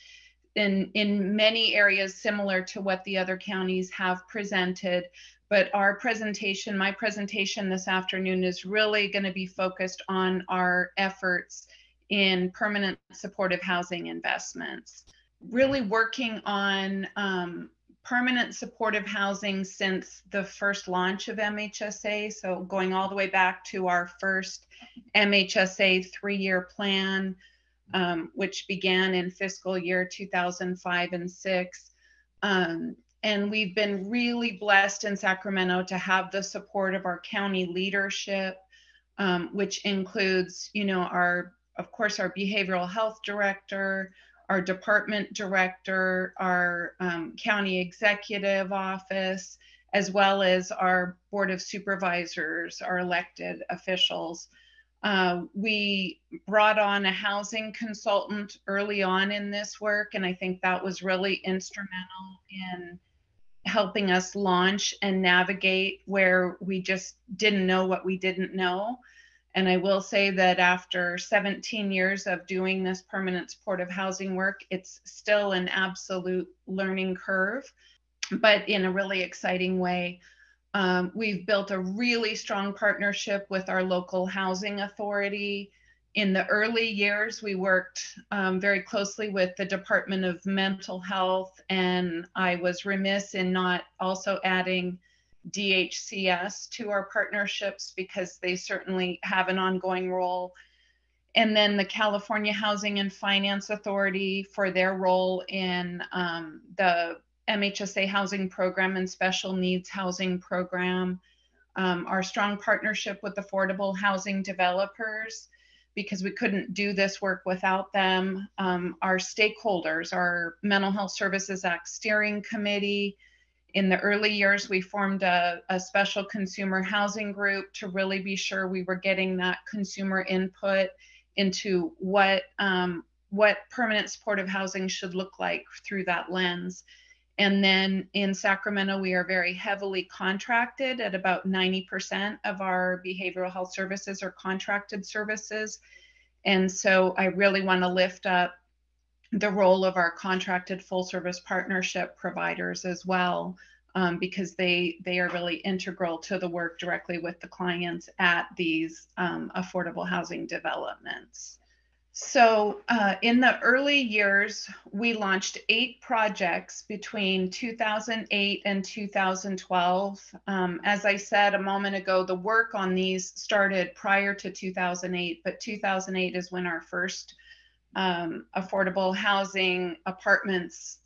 in many areas similar to what the other counties have presented. But my presentation this afternoon is really going to be focused on our efforts in permanent supportive housing investments. Really working on permanent supportive housing since the first launch of MHSA. So going all the way back to our first MHSA 3-year plan, which began in fiscal year 2005 and 6. And we've been really blessed in Sacramento to have the support of our county leadership, which includes, of course, our behavioral health director, our department director, our county executive office, as well as our board of supervisors, our elected officials. We brought on a housing consultant early on in this work, and I think that was really instrumental in helping us launch and navigate where we just didn't know what we didn't know. And I will say that after 17 years of doing this permanent supportive housing work, it's still an absolute learning curve, but in a really exciting way. We've built a really strong partnership with our local housing authority. In the early years, we worked very closely with the Department of Mental Health, and I was remiss in not also adding DHCS to our partnerships because they certainly have an ongoing role. And then the California Housing and Finance Authority for their role in the MHSA housing program and special needs housing program. Our strong partnership with affordable housing developers, because we couldn't do this work without them. Our stakeholders, our Mental Health Services Act Steering Committee. In the early years, we formed a special consumer housing group to really be sure we were getting that consumer input into what permanent supportive housing should look like through that lens. And then in Sacramento, we are very heavily contracted. At about 90% of our behavioral health services are contracted services. And so I really want to lift up the role of our contracted full service partnership providers as well, because they are really integral to the work directly with the clients at these affordable housing developments. So in the early years, we launched 8 projects between 2008 and 2012. As I said a moment ago, the work on these started prior to 2008, but 2008 is when our first affordable housing apartments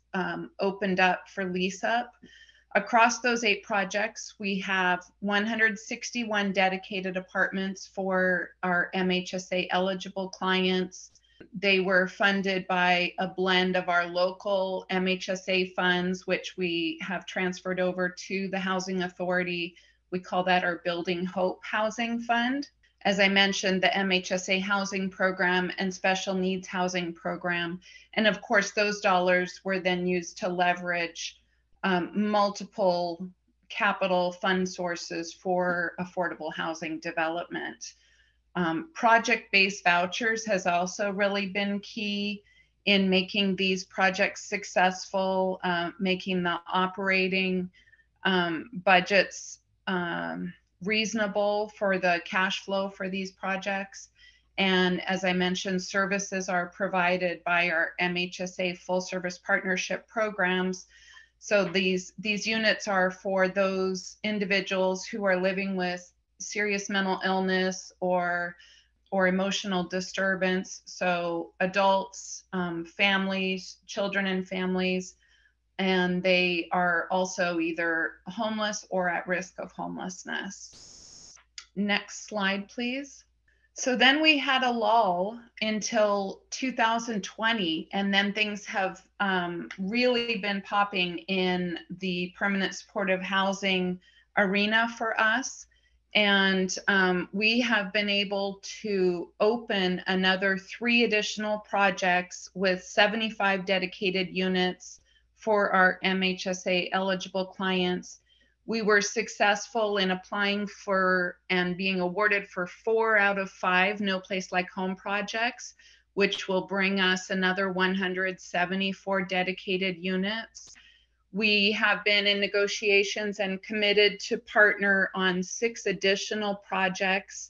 opened up for lease up. Across those 8 projects, we have 161 dedicated apartments for our MHSA eligible clients. They were funded by a blend of our local MHSA funds, which we have transferred over to the Housing Authority. We call that our Building Hope Housing Fund. As I mentioned, the MHSA housing program and special needs housing program. And of course, those dollars were then used to leverage multiple capital fund sources for affordable housing development. Project-based vouchers has also really been key in making these projects successful, making the operating budgets reasonable for the cash flow for these projects. And as I mentioned, services are provided by our MHSA full service partnership programs. So these units are for those individuals who are living with serious mental illness or emotional disturbance. So adults, families, children and families, and they are also either homeless or at risk of homelessness. Next slide, please. So then we had a lull until 2020, and then things have really been popping in the permanent supportive housing arena for us. And we have been able to open another 3 additional projects with 75 dedicated units for our MHSA eligible clients. We were successful in applying for and being awarded for 4 out of 5 No Place Like Home projects, which will bring us another 174 dedicated units. We have been in negotiations and committed to partner on 6 additional projects,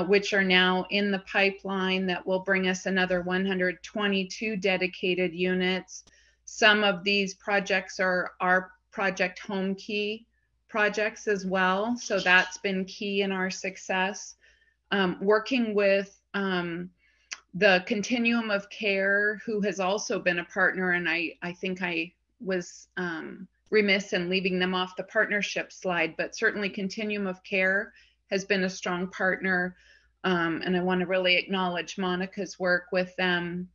which are now in the pipeline, that will bring us another 122 dedicated units. Some of these projects are our Project Home Key projects as well. So that's been key in our success. Working with the Continuum of Care, who has also been a partner, and I think I was remiss in leaving them off the partnership slide, but certainly Continuum of Care has been a strong partner. And I want to really acknowledge Monica's work with them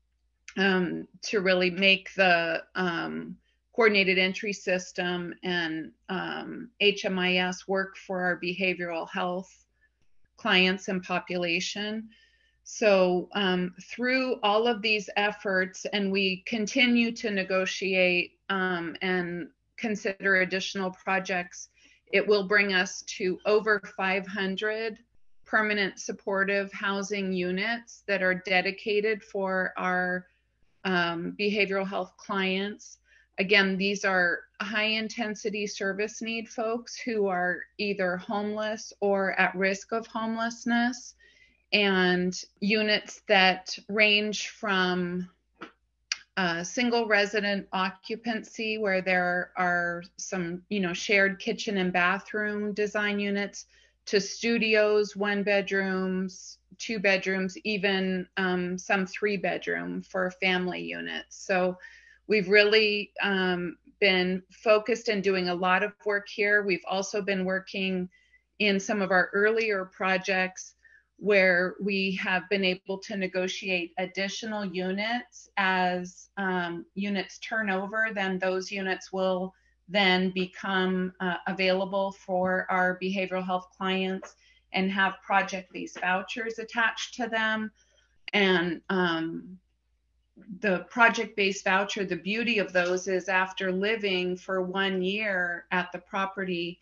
to really make the coordinated entry system and HMIS work for our behavioral health clients and population. So through all of these efforts, and we continue to negotiate and consider additional projects, it will bring us to over 500 permanent supportive housing units that are dedicated for our behavioral health clients. Again, these are high intensity service need folks who are either homeless or at risk of homelessness, and units that range from single resident occupancy, where there are some, shared kitchen and bathroom design units, to studios, 1 bedrooms, 2 bedrooms, even some 3 bedroom for family units. So we've really been focused and doing a lot of work here. We've also been working in some of our earlier projects where we have been able to negotiate additional units. As units turn over, then those units will then become available for our behavioral health clients and have project-based vouchers attached to them. And the project-based voucher, the beauty of those is after living for 1 year at the property,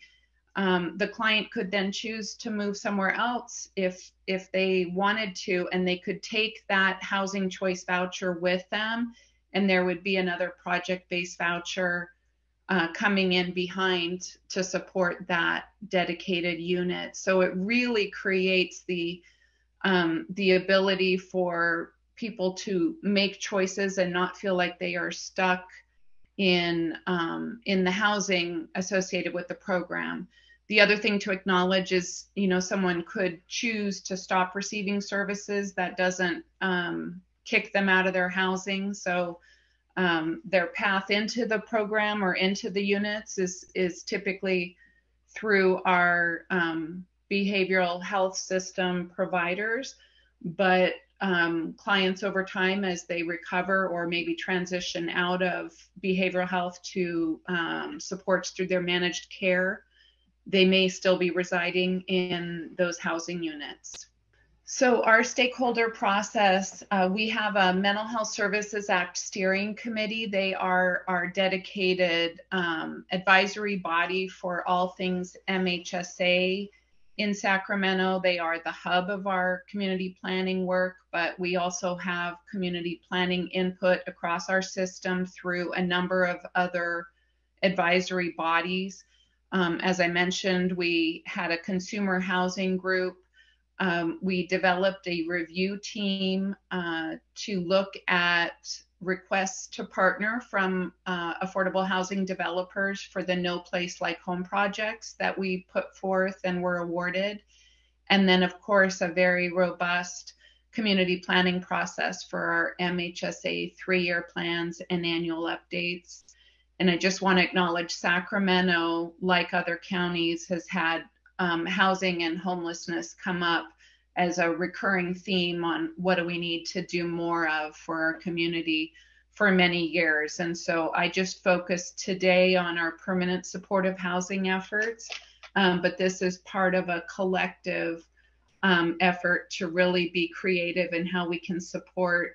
the client could then choose to move somewhere else if they wanted to, and they could take that housing choice voucher with them, and there would be another project-based voucher coming in behind to support that dedicated unit. So it really creates the ability for people to make choices and not feel like they are stuck in the housing associated with the program. The other thing to acknowledge is, someone could choose to stop receiving services. That doesn't kick them out of their housing. So their path into the program or into the units is typically through our behavioral health system providers. But clients over time, as they recover or maybe transition out of behavioral health to supports through their managed care, they may still be residing in those housing units. So our stakeholder process, we have a Mental Health Services Act Steering Committee. They are our dedicated advisory body for all things MHSA in Sacramento. They are the hub of our community planning work, but we also have community planning input across our system through a number of other advisory bodies. As I mentioned, we had a consumer housing group. We developed a review team to look at requests to partner from affordable housing developers for the No Place Like Home projects that we put forth and were awarded. And then, of course, a very robust community planning process for our MHSA 3-year plans and annual updates. And I just want to acknowledge Sacramento, like other counties, has had housing and homelessness come up as a recurring theme on what do we need to do more of for our community for many years. And so I just focused today on our permanent supportive housing efforts, but this is part of a collective effort to really be creative in how we can support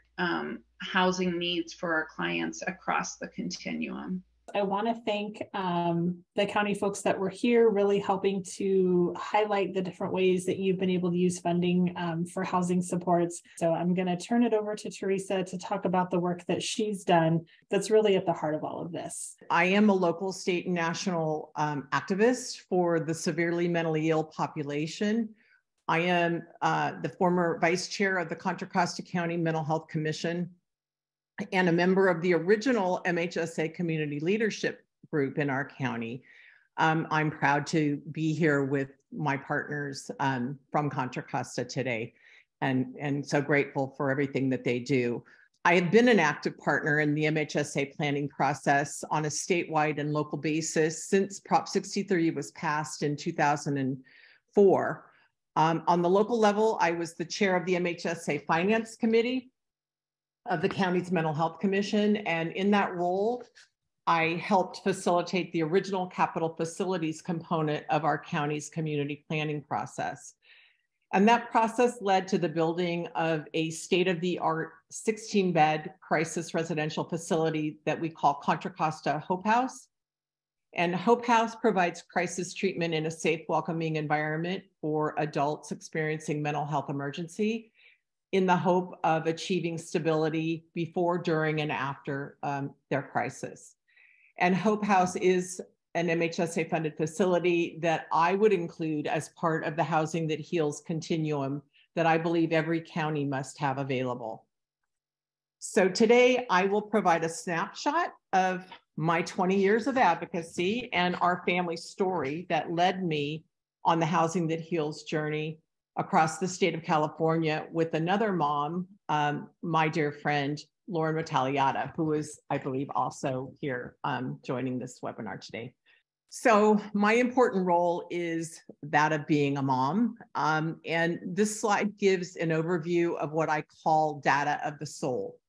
housing needs for our clients across the continuum. I want to thank the county folks that were here, really helping to highlight the different ways that you've been able to use funding for housing supports. So I'm going to turn it over to Teresa to talk about the work that she's done that's really at the heart of all of this. I am a local, state, and national activist for the severely mentally ill population. I am the former vice chair of the Contra Costa County Mental Health Commission and a member of the original MHSA community leadership group in our county. I'm proud to be here with my partners from Contra Costa today, and so grateful for everything that they do. I have been an active partner in the MHSA planning process on a statewide and local basis since Prop 63 was passed in 2004. On the local level, I was the chair of the MHSA Finance Committee of the county's Mental Health Commission. And in that role, I helped facilitate the original capital facilities component of our county's community planning process. And that process led to the building of a state-of-the-art 16-bed crisis residential facility that we call Contra Costa Hope House. And Hope House provides crisis treatment in a safe, welcoming environment for adults experiencing mental health emergency, in the hope of achieving stability before, during, and after their crisis. And Hope House is an MHSA funded facility that I would include as part of the Housing That Heals continuum that I believe every county must have available. So today I will provide a snapshot of my 20 years of advocacy and our family story that led me on the Housing That Heals journey across the state of California with another mom, my dear friend, Lauren Battagliata, who is, I believe, also here joining this webinar today. So my important role is that of being a mom. And this slide gives an overview of what I call data of the soul.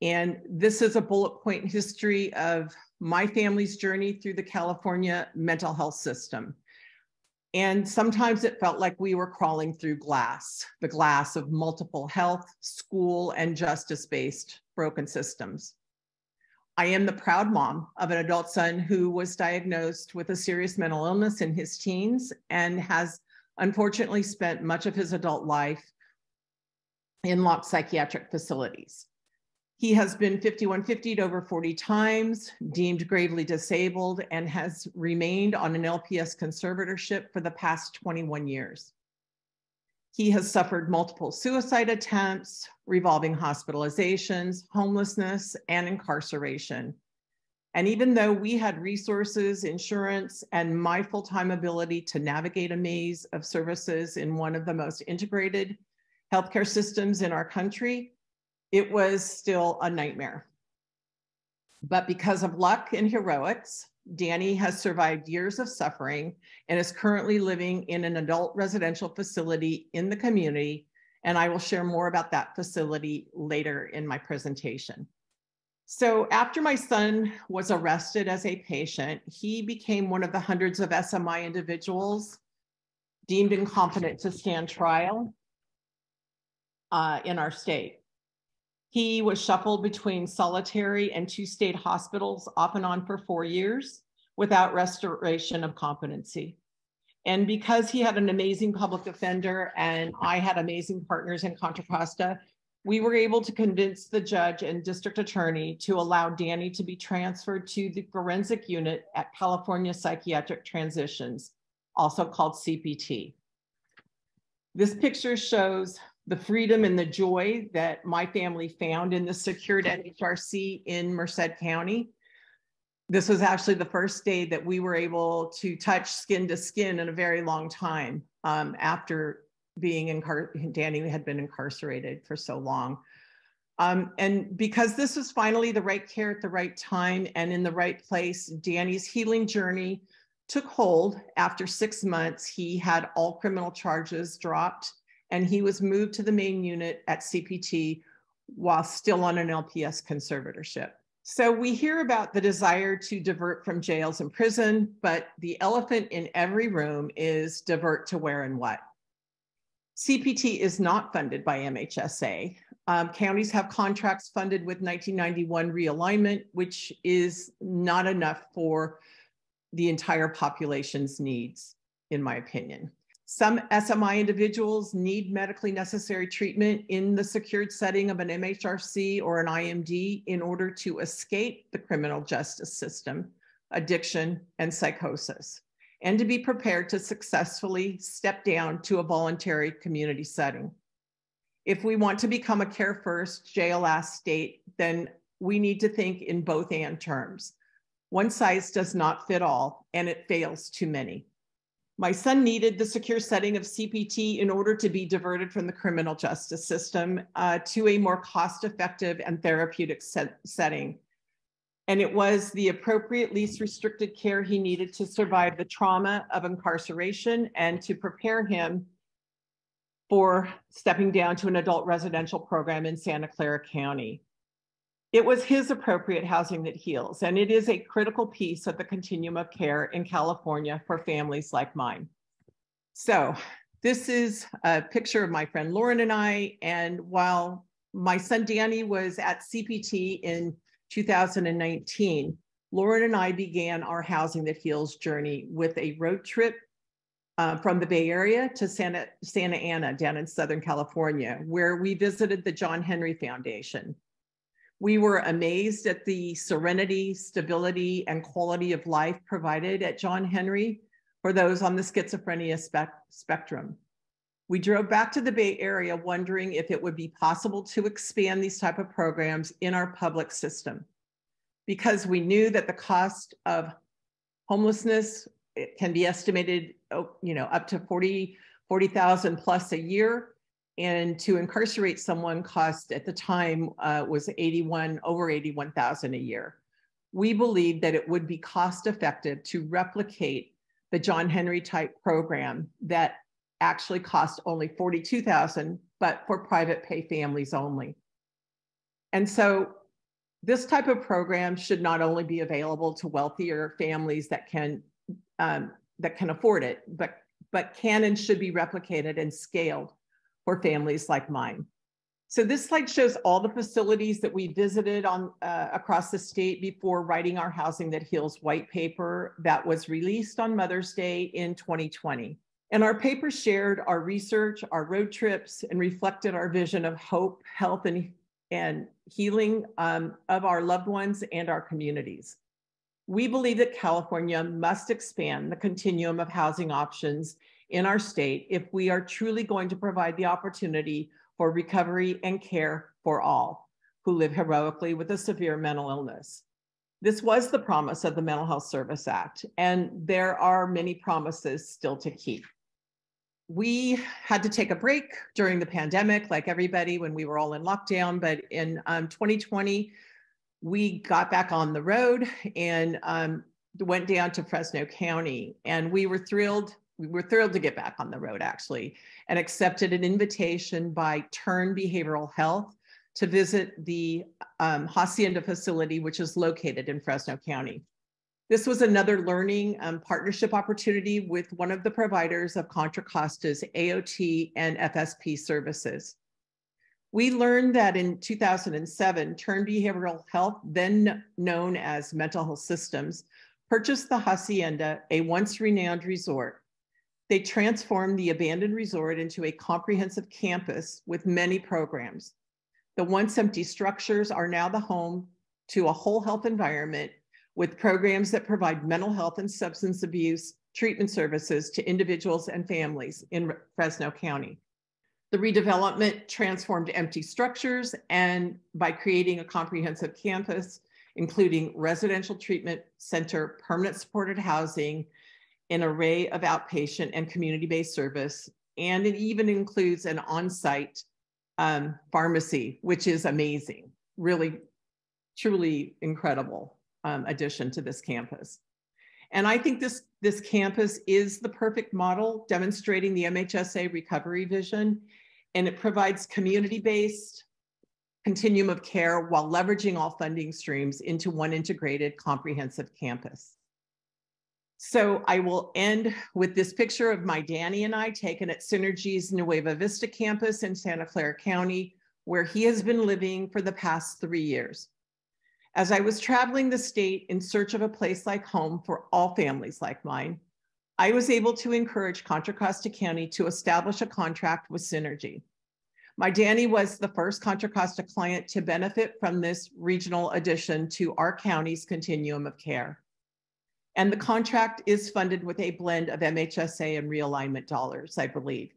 And this is a bullet point history of my family's journey through the California mental health system. And sometimes it felt like we were crawling through glass, the glass of multiple health, school, and justice-based broken systems. I am the proud mom of an adult son who was diagnosed with a serious mental illness in his teens and has unfortunately spent much of his adult life in locked psychiatric facilities. He has been 5150'd over 40 times, deemed gravely disabled, and has remained on an LPS conservatorship for the past 21 years. He has suffered multiple suicide attempts, revolving hospitalizations, homelessness, and incarceration. And even though we had resources, insurance, and my full-time ability to navigate a maze of services in one of the most integrated healthcare systems in our country, it was still a nightmare. But because of luck and heroics, Danny has survived years of suffering and is currently living in an adult residential facility in the community. And I will share more about that facility later in my presentation. So after my son was arrested as a patient, he became one of the hundreds of SMI individuals deemed incompetent to stand trial in our state. He was shuffled between solitary and 2 state hospitals off and on for 4 years without restoration of competency. And because he had an amazing public defender and I had amazing partners in Contra Costa, we were able to convince the judge and district attorney to allow Danny to be transferred to the forensic unit at California Psychiatric Transitions, also called CPT. This picture shows the freedom and the joy that my family found in the secured NHRC in Merced County. This was actually the first day that we were able to touch skin to skin in a very long time after being Danny had been incarcerated for so long. And because this was finally the right care at the right time and in the right place, Danny's healing journey took hold. After 6 months, he had all criminal charges dropped and he was moved to the main unit at CPT while still on an LPS conservatorship. So we hear about the desire to divert from jails and prison, but the elephant in every room is divert to where and what. CPT is not funded by MHSA. Counties have contracts funded with 1991 realignment, which is not enough for the entire population's needs, in my opinion. Some SMI individuals need medically necessary treatment in the secured setting of an MHRC or an IMD in order to escape the criminal justice system, addiction, and psychosis, and to be prepared to successfully step down to a voluntary community setting. If we want to become a care first, jail last state, then we need to think in both and terms. One size does not fit all, and it fails too many. My son needed the secure setting of CPT in order to be diverted from the criminal justice system to a more cost-effective and therapeutic setting. And it was the appropriate, least restricted care he needed to survive the trauma of incarceration and to prepare him for stepping down to an adult residential program in Santa Clara County. It was his appropriate housing that heals, and it is a critical piece of the continuum of care in California for families like mine. So this is a picture of my friend Lauren and I, and while my son Danny was at CPT in 2019, Lauren and I began our Housing That Heals journey with a road trip from the Bay Area to Santa Ana down in Southern California, where we visited the John Henry Foundation. We were amazed at the serenity, stability, and quality of life provided at John Henry for those on the schizophrenia spectrum. We drove back to the Bay Area wondering if it would be possible to expand these type of programs in our public system, because we knew that the cost of homelessness, it can be estimated, up to 40,000 plus a year. And to incarcerate someone cost at the time was over 81,000 a year. We believed that it would be cost effective to replicate the John Henry type program that actually cost only 42,000, but for private pay families only. And so this type of program should not only be available to wealthier families that can afford it, but can and should be replicated and scaled for families like mine. So this slide shows all the facilities that we visited across the state before writing our Housing That Heals white paper that was released on Mother's Day in 2020. And our paper shared our research, our road trips, and reflected our vision of hope, health, and healing of our loved ones and our communities. We believe that California must expand the continuum of housing options in our state if we are truly going to provide the opportunity for recovery and care for all who live heroically with a severe mental illness. This was the promise of the Mental Health Service Act, and there are many promises still to keep. We had to take a break during the pandemic, like everybody, when we were all in lockdown, but in 2020, we got back on the road and went down to Fresno County, and we were thrilled to get back on the road, actually, and accepted an invitation by Turn Behavioral Health to visit the Hacienda facility, which is located in Fresno County. This was another learning partnership opportunity with one of the providers of Contra Costa's AOT and FSP services. We learned that in 2007, Turn Behavioral Health, then known as Mental Health Systems, purchased the Hacienda, a once renowned resort. They transformed the abandoned resort into a comprehensive campus with many programs. The once empty structures are now the home to a whole health environment with programs that provide mental health and substance abuse treatment services to individuals and families in Fresno County. The redevelopment transformed empty structures, and by creating a comprehensive campus, including residential treatment center, permanent supported housing, an array of outpatient and community-based service, and it even includes an on-site pharmacy, which is amazing, really, truly incredible addition to this campus. And I think this campus is the perfect model demonstrating the MHSA recovery vision, and it provides community-based continuum of care while leveraging all funding streams into one integrated comprehensive campus. So I will end with this picture of my Danny and I taken at Synergy's Nueva Vista campus in Santa Clara County, where he has been living for the past 3 years. As I was traveling the state in search of a place like home for all families like mine, I was able to encourage Contra Costa County to establish a contract with Synergy. My Danny was the first Contra Costa client to benefit from this regional addition to our county's continuum of care. And the contract is funded with a blend of MHSA and realignment dollars, I believe.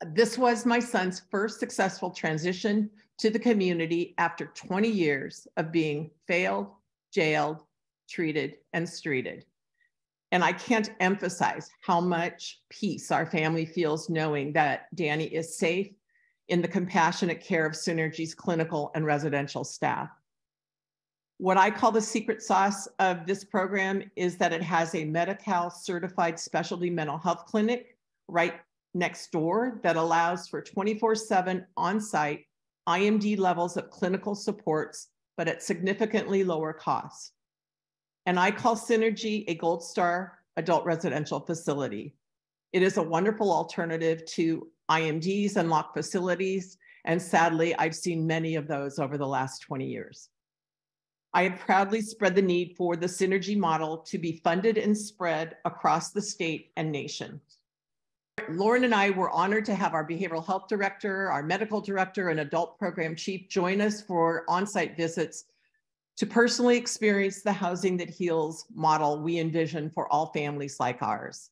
This was my son's first successful transition to the community after 20 years of being failed, jailed, treated, and streeted. And I can't emphasize how much peace our family feels knowing that Danny is safe in the compassionate care of Synergy's clinical and residential staff. What I call the secret sauce of this program is that it has a Medi-Cal certified specialty mental health clinic right next door that allows for 24/7 on-site IMD levels of clinical supports, but at significantly lower costs. And I call Synergy a Gold Star adult residential facility. It is a wonderful alternative to IMDs and locked facilities, and sadly, I've seen many of those over the last 20 years. I have proudly spread the need for the Synergy model to be funded and spread across the state and nation. Lauren and I were honored to have our behavioral health director, our medical director, and adult program chief join us for on-site visits to personally experience the housing that heals model we envision for all families like ours.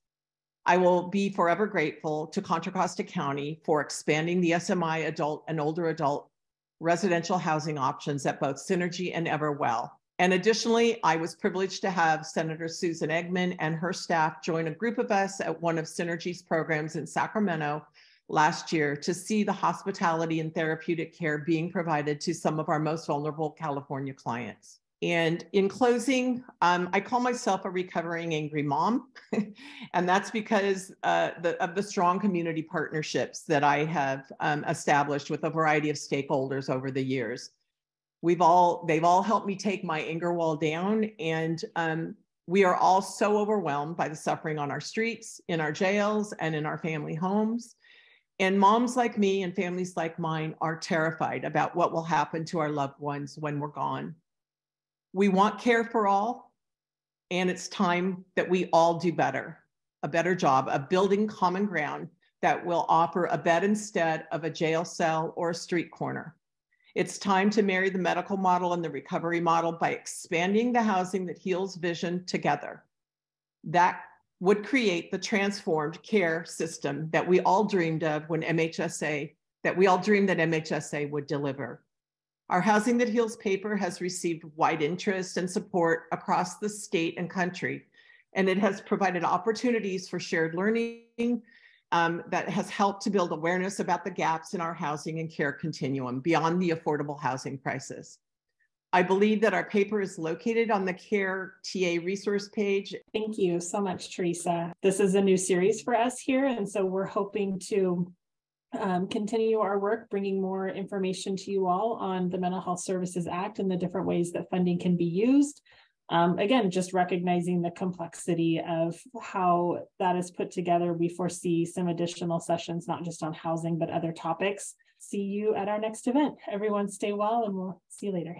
I will be forever grateful to Contra Costa County for expanding the SMI adult and older adult residential housing options at both Synergy and Everwell. And additionally, I was privileged to have Senator Susan Eggman and her staff join a group of us at one of Synergy's programs in Sacramento last year to see the hospitality and therapeutic care being provided to some of our most vulnerable California clients. And in closing, I call myself a recovering angry mom, and that's because of the strong community partnerships that I have established with a variety of stakeholders over the years. They've all helped me take my anger wall down, and we are all so overwhelmed by the suffering on our streets, in our jails, and in our family homes. And moms like me and families like mine are terrified about what will happen to our loved ones when we're gone. We want care for all, and it's time that we all do better, a better job of building common ground that will offer a bed instead of a jail cell or a street corner. It's time to marry the medical model and the recovery model by expanding the housing that heals vision together. That would create the transformed care system that we all dreamed of when MHSA would deliver. Our Housing That Heals paper has received wide interest and support across the state and country, and it has provided opportunities for shared learning that has helped to build awareness about the gaps in our housing and care continuum beyond the affordable housing crisis. I believe that our paper is located on the CARE TA resource page. Thank you so much, Teresa. This is a new series for us here, and so we're hoping to continue our work, bringing more information to you all on the Mental Health Services Act and the different ways that funding can be used. Again, just recognizing the complexity of how that is put together. We foresee some additional sessions, not just on housing, but other topics. See you at our next event. Everyone stay well, and we'll see you later.